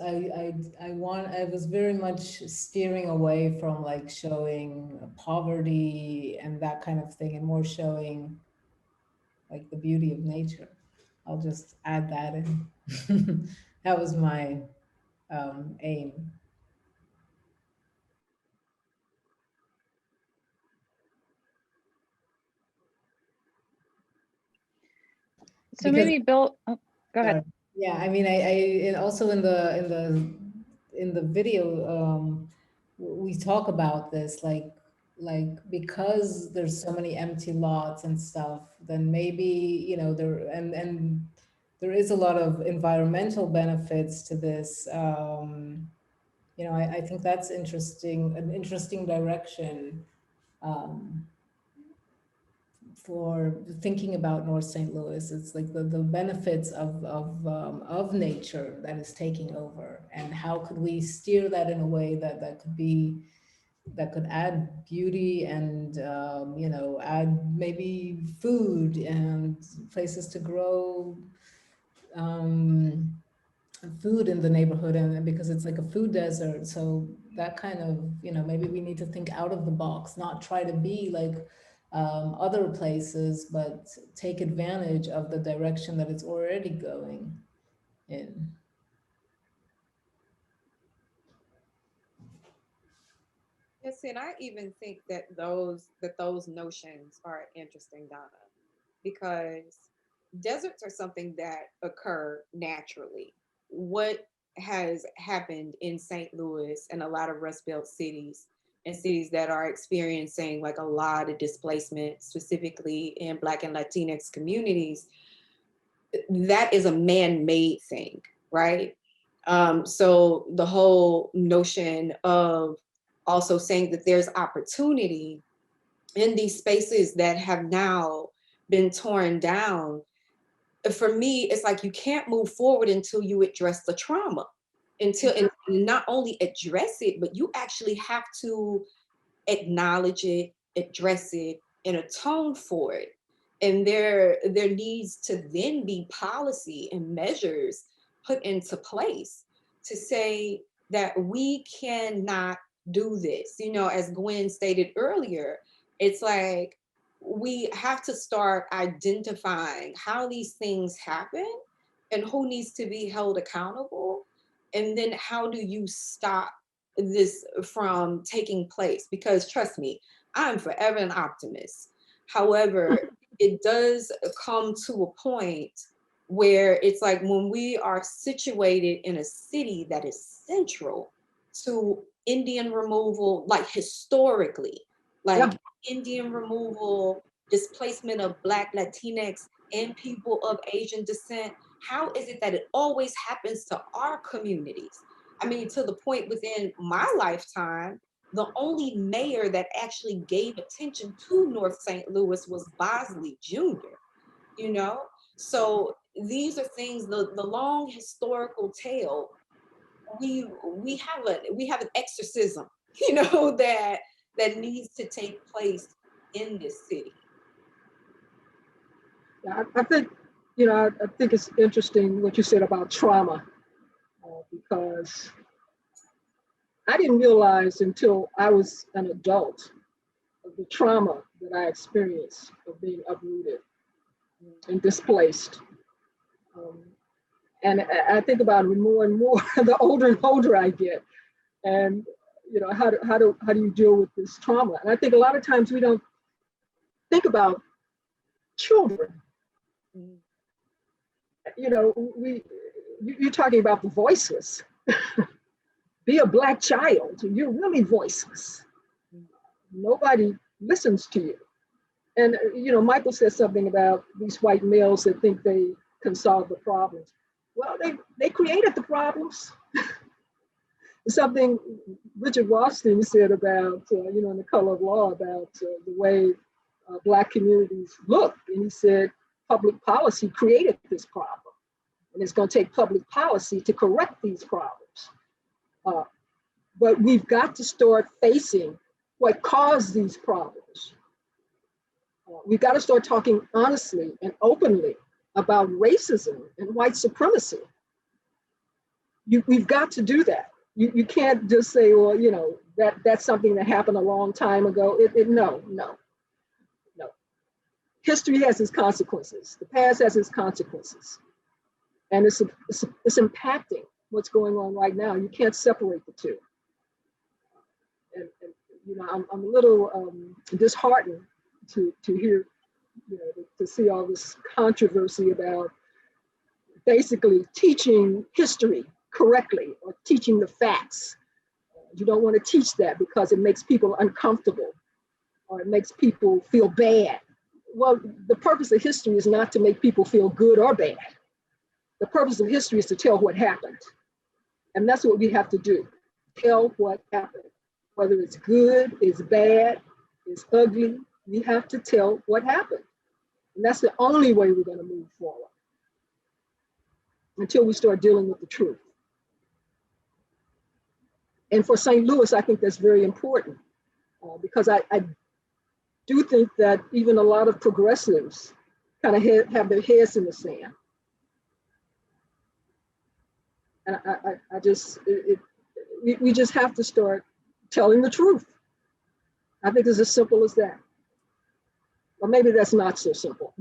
[SPEAKER 3] very much steering away from like showing poverty and that kind of thing, and more showing like the beauty of nature. I'll just add that in. That was my aim.
[SPEAKER 2] So
[SPEAKER 3] Because
[SPEAKER 2] maybe Bill, oh, go ahead.
[SPEAKER 3] yeah, I mean, and also in the video, we talk about this, like because there's so many empty lots and stuff, then maybe, you know, and there is a lot of environmental benefits to this. You know, I think that's interesting, an interesting direction. For thinking about North St. Louis, it's like the benefits of nature that is taking over, and how could we steer that in a way that could add beauty and you know, add maybe food and places to grow food in the neighborhood, and because it's like a food desert. So that kind of, you know, maybe we need to think out of the box, not try to be like other places, but take advantage of the direction that it's already going in.
[SPEAKER 5] Yes, and I even think that those notions are interesting, Donna, because deserts are something that occur naturally. What has happened in St. Louis and a lot of Rust Belt cities, and cities that are experiencing like a lot of displacement, specifically in Black and Latinx communities, that is a man-made thing, right? So the whole notion of also saying that there's opportunity in these spaces that have now been torn down, for me, it's like you can't move forward until you address the trauma, until and not only address it, but you actually have to acknowledge it, address it, and atone for it. And there needs to then be policy and measures put into place to say that we cannot do this. You know, as Gwen stated earlier, it's like we have to start identifying how these things happen and who needs to be held accountable. And then how do you stop this from taking place, because trust me, I'm forever an optimist. However, it does come to a point where it's like when we are situated in a city that is central to Indian removal, like historically, like Indian removal, displacement of Black, Latinx, and people of Asian descent, how is it that it always happens to our communities? I mean, to the point within my lifetime, the only mayor that actually gave attention to North St. Louis was Bosley Jr., you know? So these are things, the long historical tale, we have an exorcism, you know, that needs to take place in this city.
[SPEAKER 6] Yeah, I think, you know, I think it's interesting what you said about trauma, because I didn't realize until I was an adult of the trauma that I experienced of being uprooted and displaced. And I think about it more and more the older and older I get. And you know, how do you deal with this trauma? And I think a lot of times we don't think about children. You know, you're talking about the voiceless. Be a Black child, you're really voiceless. Nobody listens to you. And you know, Michael said something about these white males that think they can solve the problems. Well, they created the problems. Something Richard Rothstein said about, you know, in The Color of Law, about the way Black communities look. And he said, public policy created this problem. And it's going to take public policy to correct these problems. But we've got to start facing what caused these problems. We've got to start talking honestly and openly about racism and white supremacy. We've got to do that. You can't just say, well, you know, that's something that happened a long time ago. No. History has its consequences. The past has its consequences. And it's impacting what's going on right now. You can't separate the two. And you know, I'm a little disheartened to hear, you know, to see all this controversy about basically teaching history correctly or teaching the facts. You don't want to teach that because it makes people uncomfortable or it makes people feel bad. Well, the purpose of history is not to make people feel good or bad. The purpose of history is to tell what happened. And that's what we have to do. Tell what happened. Whether it's good, it's bad, it's ugly, we have to tell what happened. And that's the only way we're going to move forward until we start dealing with the truth. And for St. Louis, I think that's very important because I do think that even a lot of progressives kind of have their heads in the sand. And we just have to start telling the truth. I think it's as simple as that. Or maybe that's not so simple.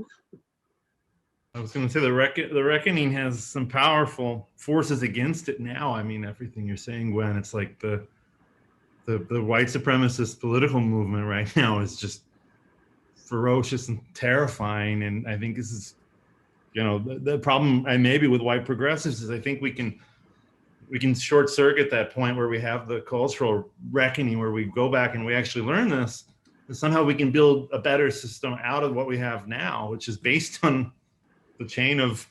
[SPEAKER 7] I was going to say the reckoning has some powerful forces against it now. I mean, everything you're saying, Gwen, it's like the white supremacist political movement right now is just ferocious and terrifying. And I think this is, you know, the problem maybe with white progressives is I think we can short circuit that point where we have the cultural reckoning where we go back and we actually learn this, and somehow we can build a better system out of what we have now, which is based on the chain of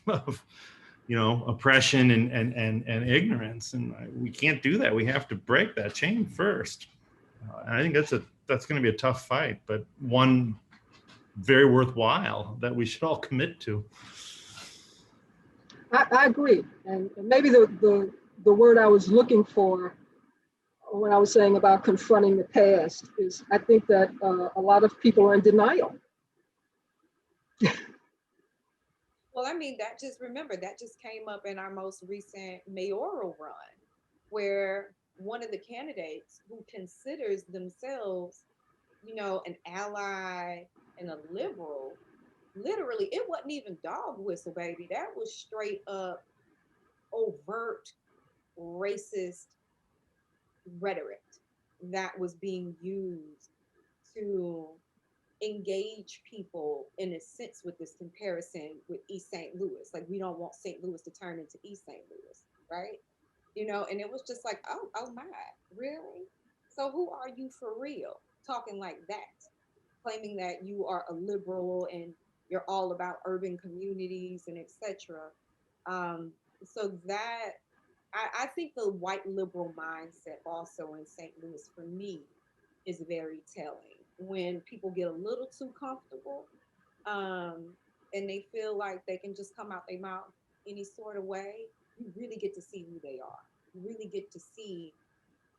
[SPEAKER 7] you know, oppression and ignorance. And we can't do that. We have to break that chain first. And I think that's going to be a tough fight, but one very worthwhile that we should all commit to.
[SPEAKER 6] I agree. And maybe the word I was looking for when I was saying about confronting the past is I think that a lot of people are in denial.
[SPEAKER 5] Well, I mean, that just came up in our most recent mayoral run, where one of the candidates who considers themselves, you know, an ally and a liberal, literally, it wasn't even dog whistle, baby. That was straight up overt racist rhetoric that was being used to engage people in a sense with this comparison with East St. Louis. Like, we don't want St. Louis to turn into East St. Louis, right? You know, and it was just like, oh my, really? So who are you for real? Talking like that, claiming that you are a liberal and you're all about urban communities and etc. So that I think the white liberal mindset also in St. Louis for me is very telling. When people get a little too comfortable, and they feel like they can just come out their mouth any sort of way, you really get to see who they are. You really get to see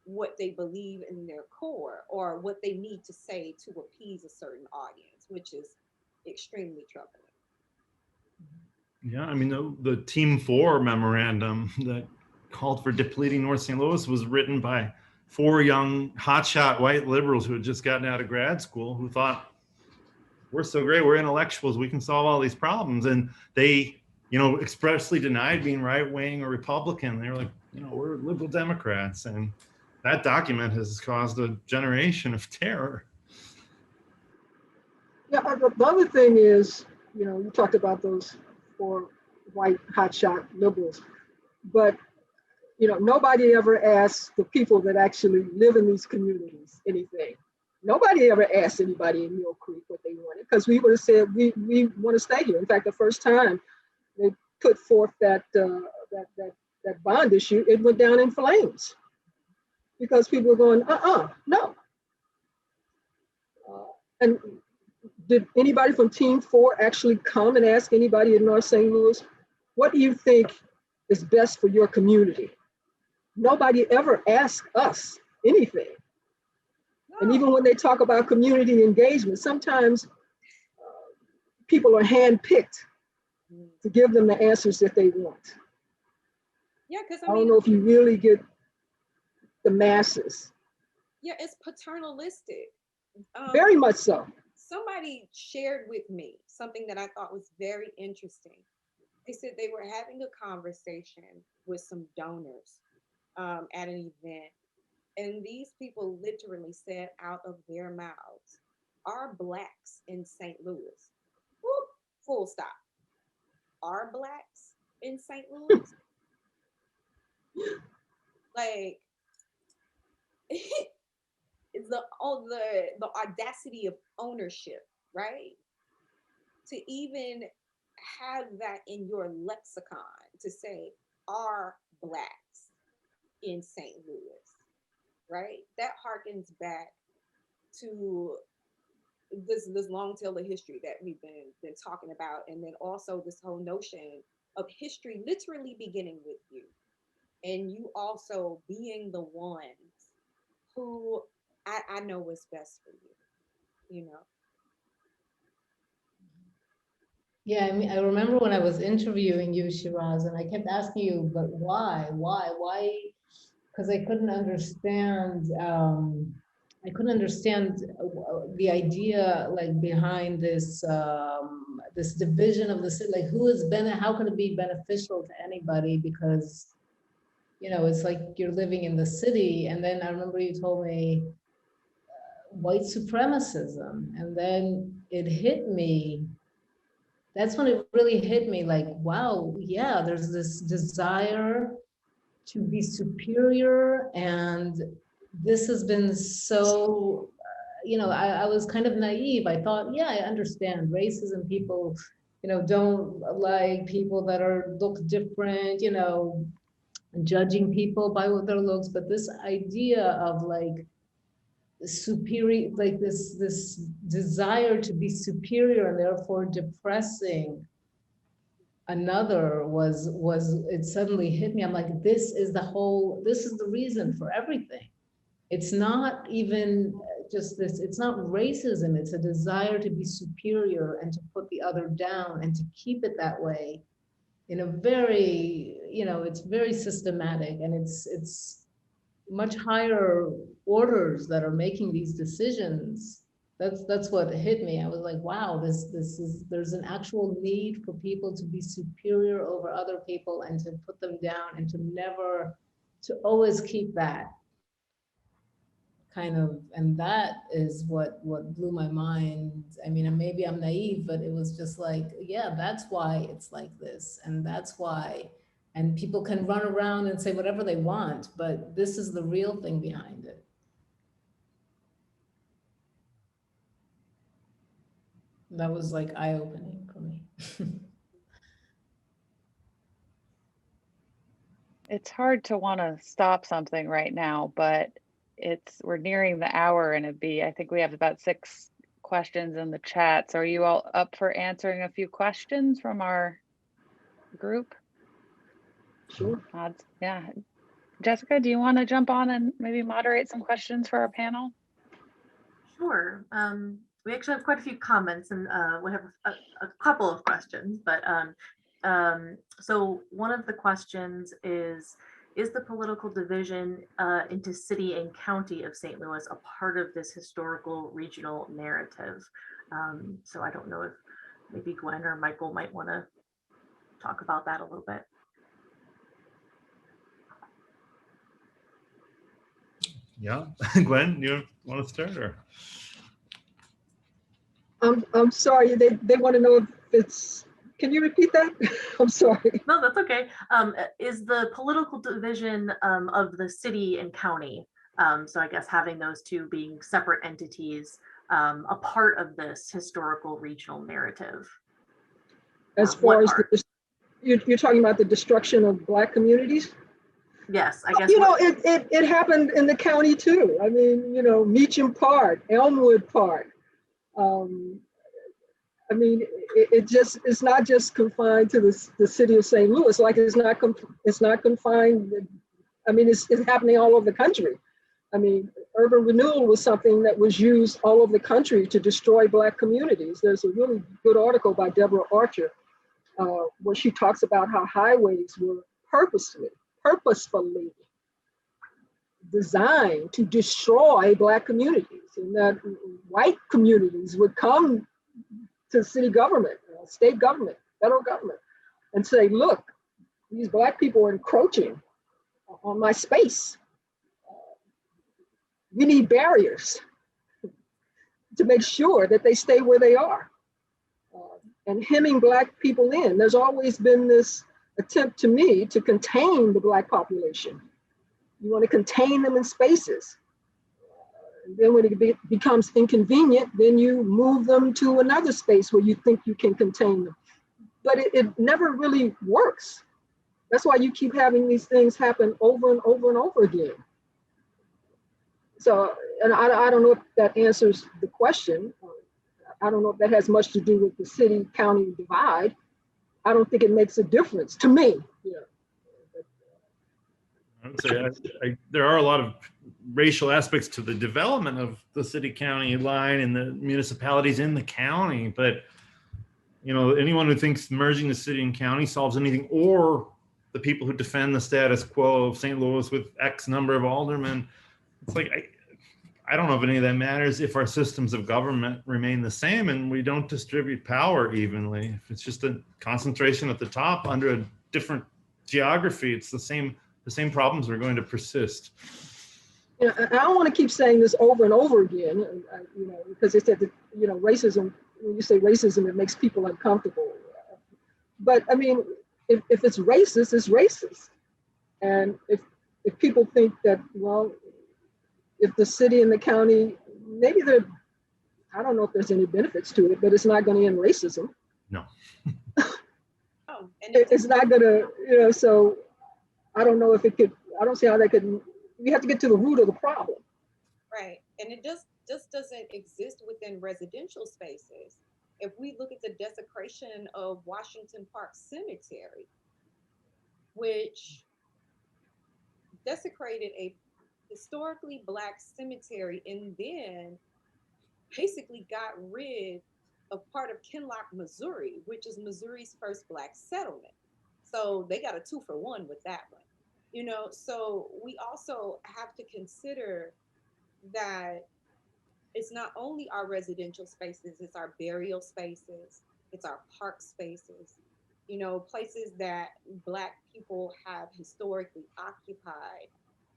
[SPEAKER 5] what they believe in their core or what they need to say to appease a certain audience, which is extremely troubling.
[SPEAKER 7] Yeah, I mean, the Team 4 memorandum that called for depleting North St. Louis was written by 4 young hotshot white liberals who had just gotten out of grad school, who thought, we're so great, we're intellectuals, we can solve all these problems. And they, expressly denied being right wing or Republican. They were like, we're liberal Democrats. And that document has caused a generation of terror.
[SPEAKER 6] Yeah, the other thing is, you talked about those 4 white hotshot liberals, but nobody ever asks the people that actually live in these communities anything. Nobody ever asked anybody in Mill Creek what they wanted, because we would have said we want to stay here. In fact, the first time they put forth that bond issue, it went down in flames because people were going, no. And did anybody from Team 4 actually come and ask anybody in North St. Louis, what do you think is best for your community? Nobody ever asked us anything. No. And even when they talk about community engagement, sometimes people are handpicked to give them the answers that they want.
[SPEAKER 5] Yeah, because
[SPEAKER 6] I don't know if you really get the masses.
[SPEAKER 5] Yeah, it's paternalistic.
[SPEAKER 6] Very much so.
[SPEAKER 5] Somebody shared with me something that I thought was very interesting. They said they were having a conversation with some donors at an event, and these people literally said out of their mouths, "Are Blacks in St. Louis?" Whoop, full stop. Are Blacks in St. Louis? Like, it's the audacity of ownership, right? To even have that in your lexicon, to say, "Are Blacks in St. Louis?" Right? That harkens back to this long tail of history that we've been talking about, and then also this whole notion of history literally beginning with you, and you also being the ones who I know what's best for you.
[SPEAKER 3] Yeah, I mean, I remember when I was interviewing you, Shiraz, and I kept asking you, but why? Because I couldn't understand. I couldn't understand the idea, like, behind this this division of the city. Like, how can it be beneficial to anybody? Because it's like you're living in the city, and then I remember you told me white supremacism, and then it hit me. That's when it really hit me, like, wow, yeah, there's this desire to be superior, and this has been so, I was kind of naive. I thought, yeah, I understand racism, people, don't like people that look different, judging people by what their looks, but this idea of like superior, like this desire to be superior and therefore depressing another was it suddenly hit me. I'm like, this is the reason for everything. It's not even just this, it's not racism, it's a desire to be superior and to put the other down and to keep it that way in a very, it's very systematic, and it's much higher orders that are making these decisions. That's what hit me. I was like, wow, there's an actual need for people to be superior over other people and to put them down and to always keep that. and that is what blew my mind. I mean, and maybe I'm naive, but it was just like, yeah, that's why it's like this, and that's why. And people can run around and say whatever they want, but this is the real thing behind it. That was like eye-opening for me.
[SPEAKER 2] It's hard to want to stop something right now, but we're nearing the hour, and I think we have about 6 questions in the chat. So are you all up for answering a few questions from our group?
[SPEAKER 6] Sure.
[SPEAKER 2] Yeah. Jessica, do you want to jump on and maybe moderate some questions for our panel?
[SPEAKER 1] Sure. We actually have quite a few comments, and we have a couple of questions, but so one of the questions is the political division into city and county of St. Louis a part of this historical regional narrative? So I don't know if maybe Gwen or Michael might want to talk about that a little bit.
[SPEAKER 7] Yeah, Gwen, you want to start or?
[SPEAKER 6] I'm sorry, they want to know if it's, can you repeat that? I'm sorry.
[SPEAKER 1] No, that's okay. Is the political division of the city and county, so I guess having those two being separate entities, a part of this historical regional narrative?
[SPEAKER 6] As
[SPEAKER 1] What
[SPEAKER 6] far as
[SPEAKER 1] part?
[SPEAKER 6] you're talking about the destruction of Black communities?
[SPEAKER 1] Yes, I guess.
[SPEAKER 6] You know, it happened in the county too. I mean, you know, Meacham Park, Elmwood Park. I mean, it's not just confined to the city of St. Louis. Like it's not confined. I mean, it's happening all over the country. I mean, urban renewal was something that was used all over the country to destroy Black communities. There's a really good article by Deborah Archer where she talks about how highways were purposefully designed to destroy Black communities, and that white communities would come to city government, state government, federal government, and say, look, these Black people are encroaching on my space. We need barriers to make sure that they stay where they are. And hemming Black people in. There's always been this attempt to me to contain the Black population. You want to contain them in spaces. And then when it becomes inconvenient, then you move them to another space where you think you can contain them. But it never really works. That's why you keep having these things happen over and over and over again. So, and I don't know if that answers the question. I don't know if that has much to do with the city-county divide. I don't think it makes a difference to me. Yeah.
[SPEAKER 7] I would say there are a lot of racial aspects to the development of the city-county line and the municipalities in the county, but you know, anyone who thinks merging the city and county solves anything, or the people who defend the status quo of St. Louis with X number of aldermen, it's like I don't know if any of that matters if our systems of government remain the same and we don't distribute power evenly. If it's just a concentration at the top under a different geography, it's the same problems are going to persist.
[SPEAKER 6] You know, I don't want to keep saying this over and over again, you know, because they said that, you know, racism, when you say racism, it makes people uncomfortable. But I mean, if it's racist, it's racist. And if people think that, well, if the city and the county, maybe I don't know if there's any benefits to it, but it's not going to end racism.
[SPEAKER 7] No.
[SPEAKER 5] Oh, and
[SPEAKER 6] It's not going to, you know, so I don't know if it could, I don't see how that could, we have to get to the root of the problem.
[SPEAKER 5] right. And it just doesn't exist within residential spaces. If we look at the desecration of Washington Park Cemetery, which desecrated a historically Black cemetery and then basically got rid of part of Kinloch, Missouri, which is Missouri's first Black settlement. So they got a 2-for-1 with that one. You know, so we also have to consider that it's not only our residential spaces, it's our burial spaces, it's our park spaces, you know, places that Black people have historically occupied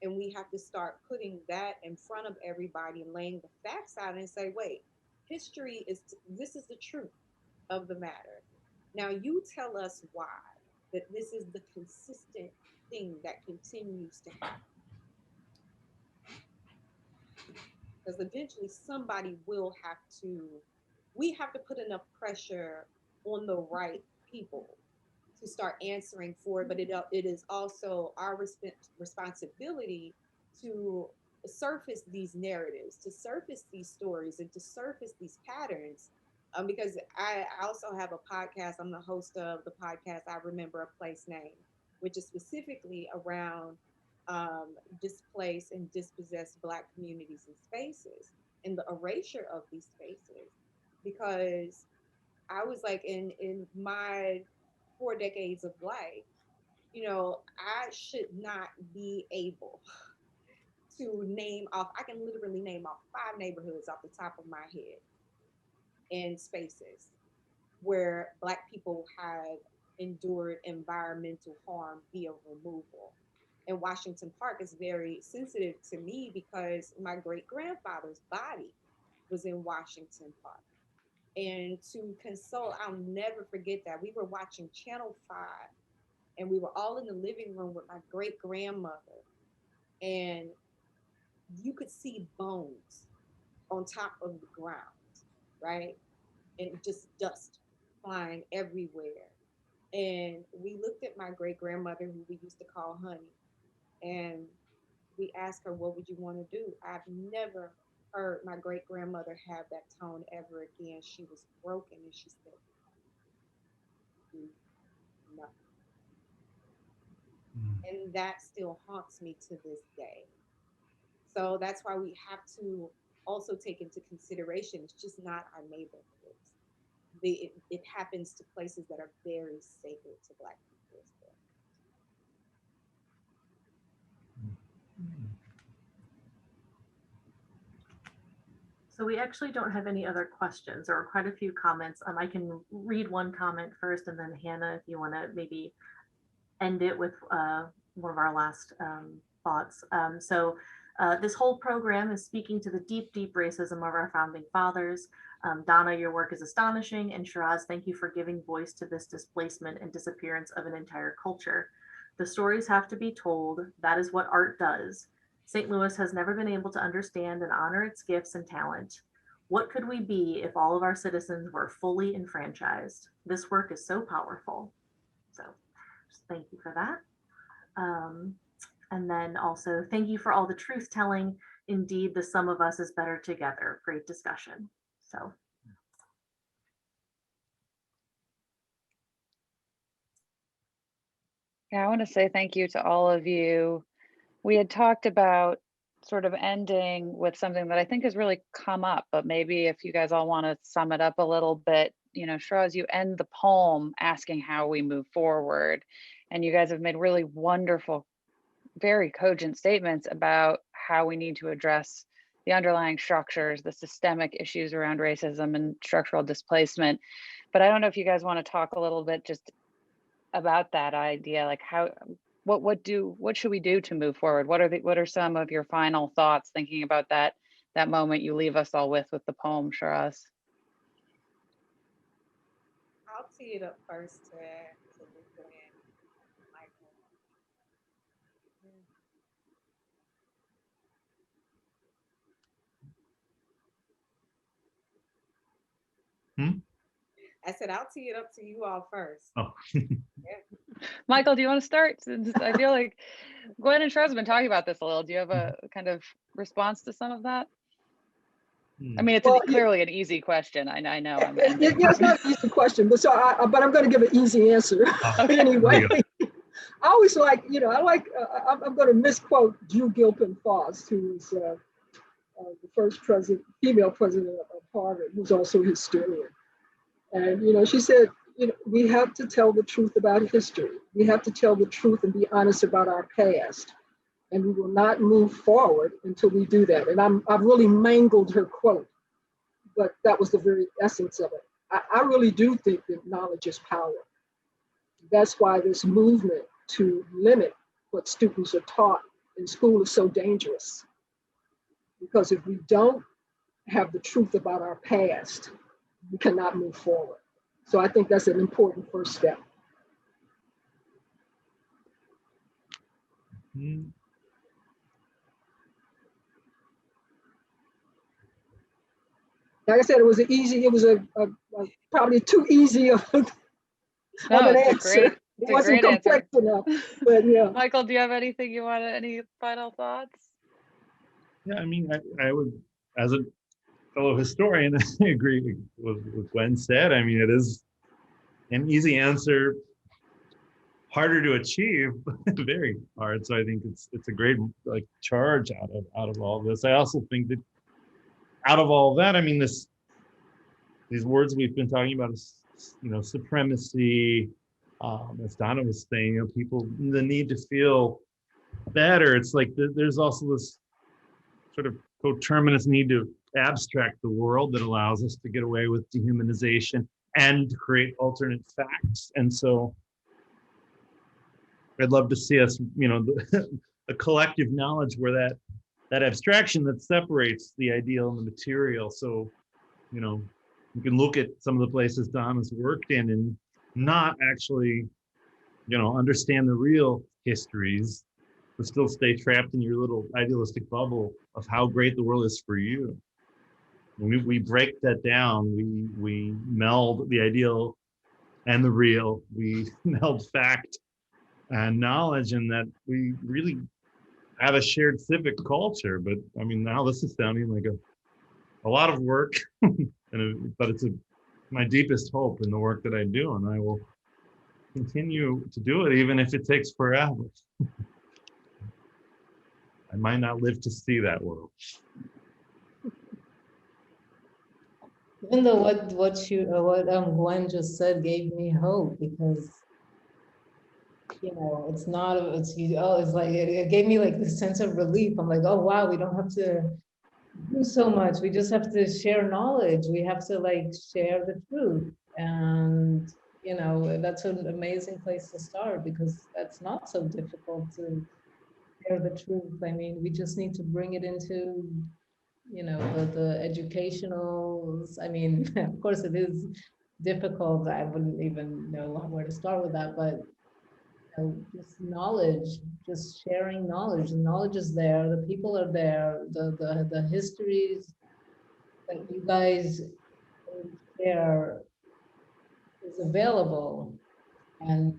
[SPEAKER 5] And we have to start putting that in front of everybody and laying the facts out and say, wait, history is, this is the truth of the matter. Now you tell us why that this is the consistent thing that continues to happen. Because eventually somebody will have to, we have to put enough pressure on the right people to start answering for it, but it is also our responsibility to surface these narratives, to surface these stories, and to surface these patterns. Because I also have a podcast. I'm the host of the podcast I Remember a Place Name, which is specifically around displaced and dispossessed Black communities and spaces and the erasure of these spaces. Because I was like, in my 4 decades of life, you know, I should not be able to name off, I can literally name off 5 neighborhoods off the top of my head in spaces where Black people have endured environmental harm via removal. And Washington Park is very sensitive to me because my great grandfather's body was in Washington Park. And to console, I'll never forget that. We were watching Channel 5 and we were all in the living room with my great grandmother. And you could see bones on top of the ground, right? And just dust flying everywhere. And we looked at my great grandmother, who we used to call Honey, and we asked her, what would you want to do? I've never heard my great grandmother have that tone ever again. She was broken and she said, do nothing. And that still haunts me to this day. So that's why we have to also take into consideration, it's just not our neighborhoods. It happens to places that are very sacred to Black people as well.
[SPEAKER 1] So we actually don't have any other questions. There are quite a few comments. I can read one comment first, and then Hannah, if you want to maybe end it with one of our last thoughts. This whole program is speaking to the deep, deep racism of our founding fathers. Donna, your work is astonishing, and Shiraz, thank you for giving voice to this displacement and disappearance of an entire culture. The stories have to be told. That is what art does. St. Louis has never been able to understand and honor its gifts and talent. What could we be if all of our citizens were fully enfranchised? This work is so powerful. So just thank you for that. And then also thank you for all the truth telling. Indeed, the sum of us is better together. Great discussion. So.
[SPEAKER 2] Yeah, I want to say thank you to all of you. We had talked about sort of ending with something that I think has really come up, but maybe if you guys all want to sum it up a little bit, you know, Shiraz, you end the poem asking how we move forward. And you guys have made really wonderful, very cogent statements about how we need to address the underlying structures, the systemic issues around racism and structural displacement. But I don't know if you guys want to talk a little bit just about that idea, like how, what should we do to move forward? What are some of your final thoughts thinking about that moment you leave us all with the poem, Shiraz?
[SPEAKER 5] I'll tee it up first to Lisa and Michael. I said, I'll tee it up to you all first.
[SPEAKER 7] Oh.
[SPEAKER 5] Yeah.
[SPEAKER 2] Michael, do you want to start? Since I feel like Gwen and Shiraz have been talking about this a little. Do you have a kind of response to some of that? I mean, it's clearly an easy question. I know.
[SPEAKER 6] It's not an easy question, but but I'm going to give an easy answer anyway. I always like, I'm going to misquote Drew Gilpin Faust, who's the first female president of Harvard, who's also a historian. And, she said, we have to tell the truth about history. We have to tell the truth and be honest about our past. And we will not move forward until we do that. And I've really mangled her quote, but that was the very essence of it. I really do think that knowledge is power. That's why this movement to limit what students are taught in school is so dangerous. Because if we don't have the truth about our past, we cannot move forward. So I think that's an important first step.
[SPEAKER 7] Mm.
[SPEAKER 6] Like I said, it was probably too easy of an
[SPEAKER 2] No, it's a
[SPEAKER 6] answer.
[SPEAKER 2] great,
[SPEAKER 6] It
[SPEAKER 2] it's a
[SPEAKER 6] wasn't
[SPEAKER 2] great answer.
[SPEAKER 6] complex enough, but yeah.
[SPEAKER 2] Michael, do you have anything you want to, any final thoughts?
[SPEAKER 7] Yeah, I mean, I would, as a fellow historian, I agree with what Gwen said. I mean, it is an easy answer, harder to achieve, very hard. So I think it's a great like charge out of all this. I also think that out of all that, I mean, these words we've been talking about is, supremacy. As Donna was saying, people, the need to feel better. It's like there's also this sort of coterminous need to abstract the world that allows us to get away with dehumanization and create alternate facts. And so I'd love to see us, a collective knowledge where that abstraction that separates the ideal and the material. So, you can look at some of the places Donna's worked in and not actually, understand the real histories, but still stay trapped in your little idealistic bubble of how great the world is for you. When we break that down, we meld the ideal and the real. We meld fact and knowledge, and that we really have a shared civic culture. But I mean, now this is sounding like a lot of work, but it's my deepest hope in the work that I do, and I will continue to do it even if it takes forever. I might not live to see that world.
[SPEAKER 3] Even though what Gwen just said gave me hope, because it's not it's like it gave me like this sense of relief. I'm like, oh wow, we don't have to do so much. We just have to share knowledge. We have to like share the truth, and that's an amazing place to start, because that's not so difficult to share the truth. I mean, we just need to bring it into the educationals. I mean, of course it is difficult. I wouldn't even know where to start with that, but just knowledge, just sharing knowledge. The knowledge is there, the people are there, the histories that you guys share is available. And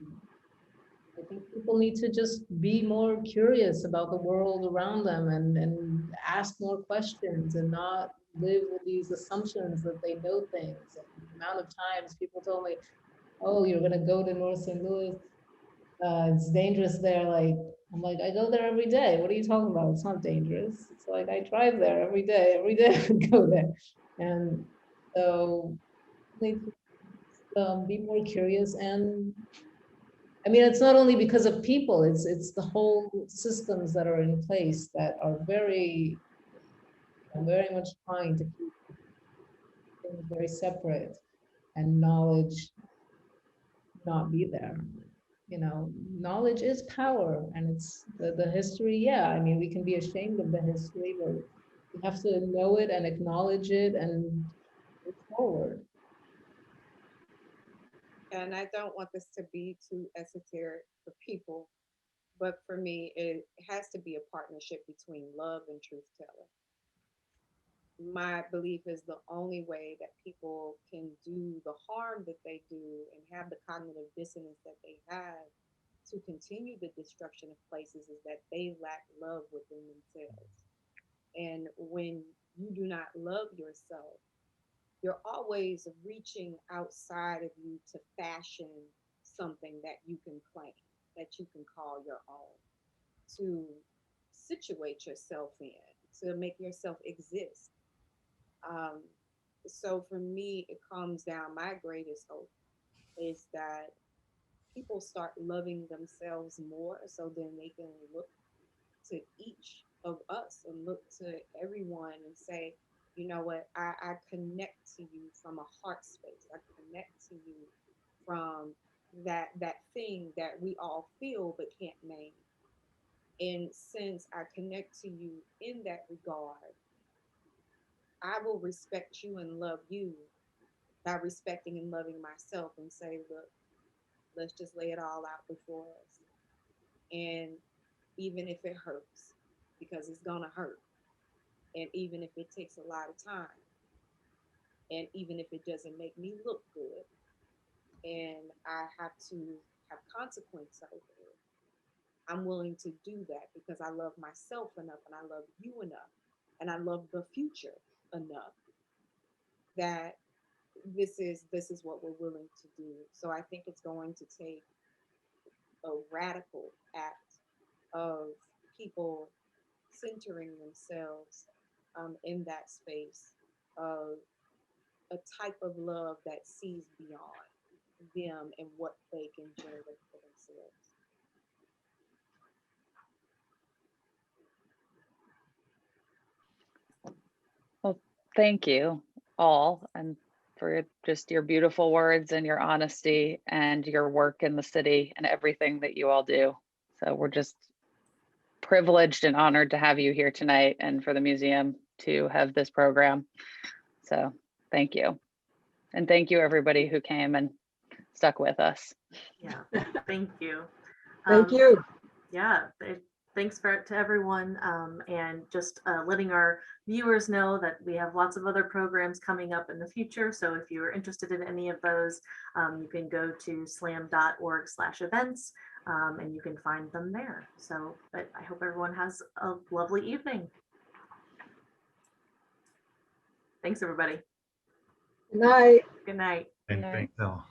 [SPEAKER 3] I think people need to just be more curious about the world around them, and ask more questions, and not live with these assumptions that they know things. And the amount of times people told me, oh, you're going to go to North St. Louis, it's dangerous there. Like, I'm like, I go there every day. What are you talking about? It's not dangerous. It's like, I drive there every day I go there. And so we need to be more curious. And I mean, it's not only because of people, it's the whole systems that are in place that are very much trying to keep things very separate, and knowledge not be there. Knowledge is power, and it's the history. Yeah, I mean, we can be ashamed of the history, but we have to know it and acknowledge it and move forward.
[SPEAKER 5] And I don't want this to be too esoteric for people, but for me, it has to be a partnership between love and truth telling. My belief is the only way that people can do the harm that they do and have the cognitive dissonance that they have to continue the destruction of places is that they lack love within themselves. And when you do not love yourself, you're always reaching outside of you to fashion something that you can claim, that you can call your own, to situate yourself in, to make yourself exist. Um, so for me, it comes down, my greatest hope is that people start loving themselves more, so then they can look to each of us and look to everyone and say, you know what, I connect to you from a heart space. I connect to you from that thing that we all feel but can't name. And since I connect to you in that regard, I will respect you and love you by respecting and loving myself and say, look, let's just lay it all out before us. And even if it hurts, because it's gonna hurt, and even if it takes a lot of time, and even if it doesn't make me look good, and I have to have consequence over it, I'm willing to do that because I love myself enough and I love you enough and I love the future enough that this is what we're willing to do. So I think it's going to take a radical act of people centering themselves in that space of a type of love that sees beyond them and what they can generate for themselves.
[SPEAKER 2] Well, thank you all, and for just your beautiful words and your honesty and your work in the city and everything that you all do. So we're just privileged and honored to have you here tonight and for the museum to have this program. So thank you. And thank you everybody who came and stuck with us.
[SPEAKER 1] Yeah, thank you.
[SPEAKER 6] Thank you.
[SPEAKER 1] Yeah, thanks to everyone, and just letting our viewers know that we have lots of other programs coming up in the future. So if you're interested in any of those, you can go to slam.org/events, and you can find them there. So but I hope everyone has a lovely evening. Thanks, everybody.
[SPEAKER 6] Good night.
[SPEAKER 1] Good night.
[SPEAKER 7] Thanks, Elle.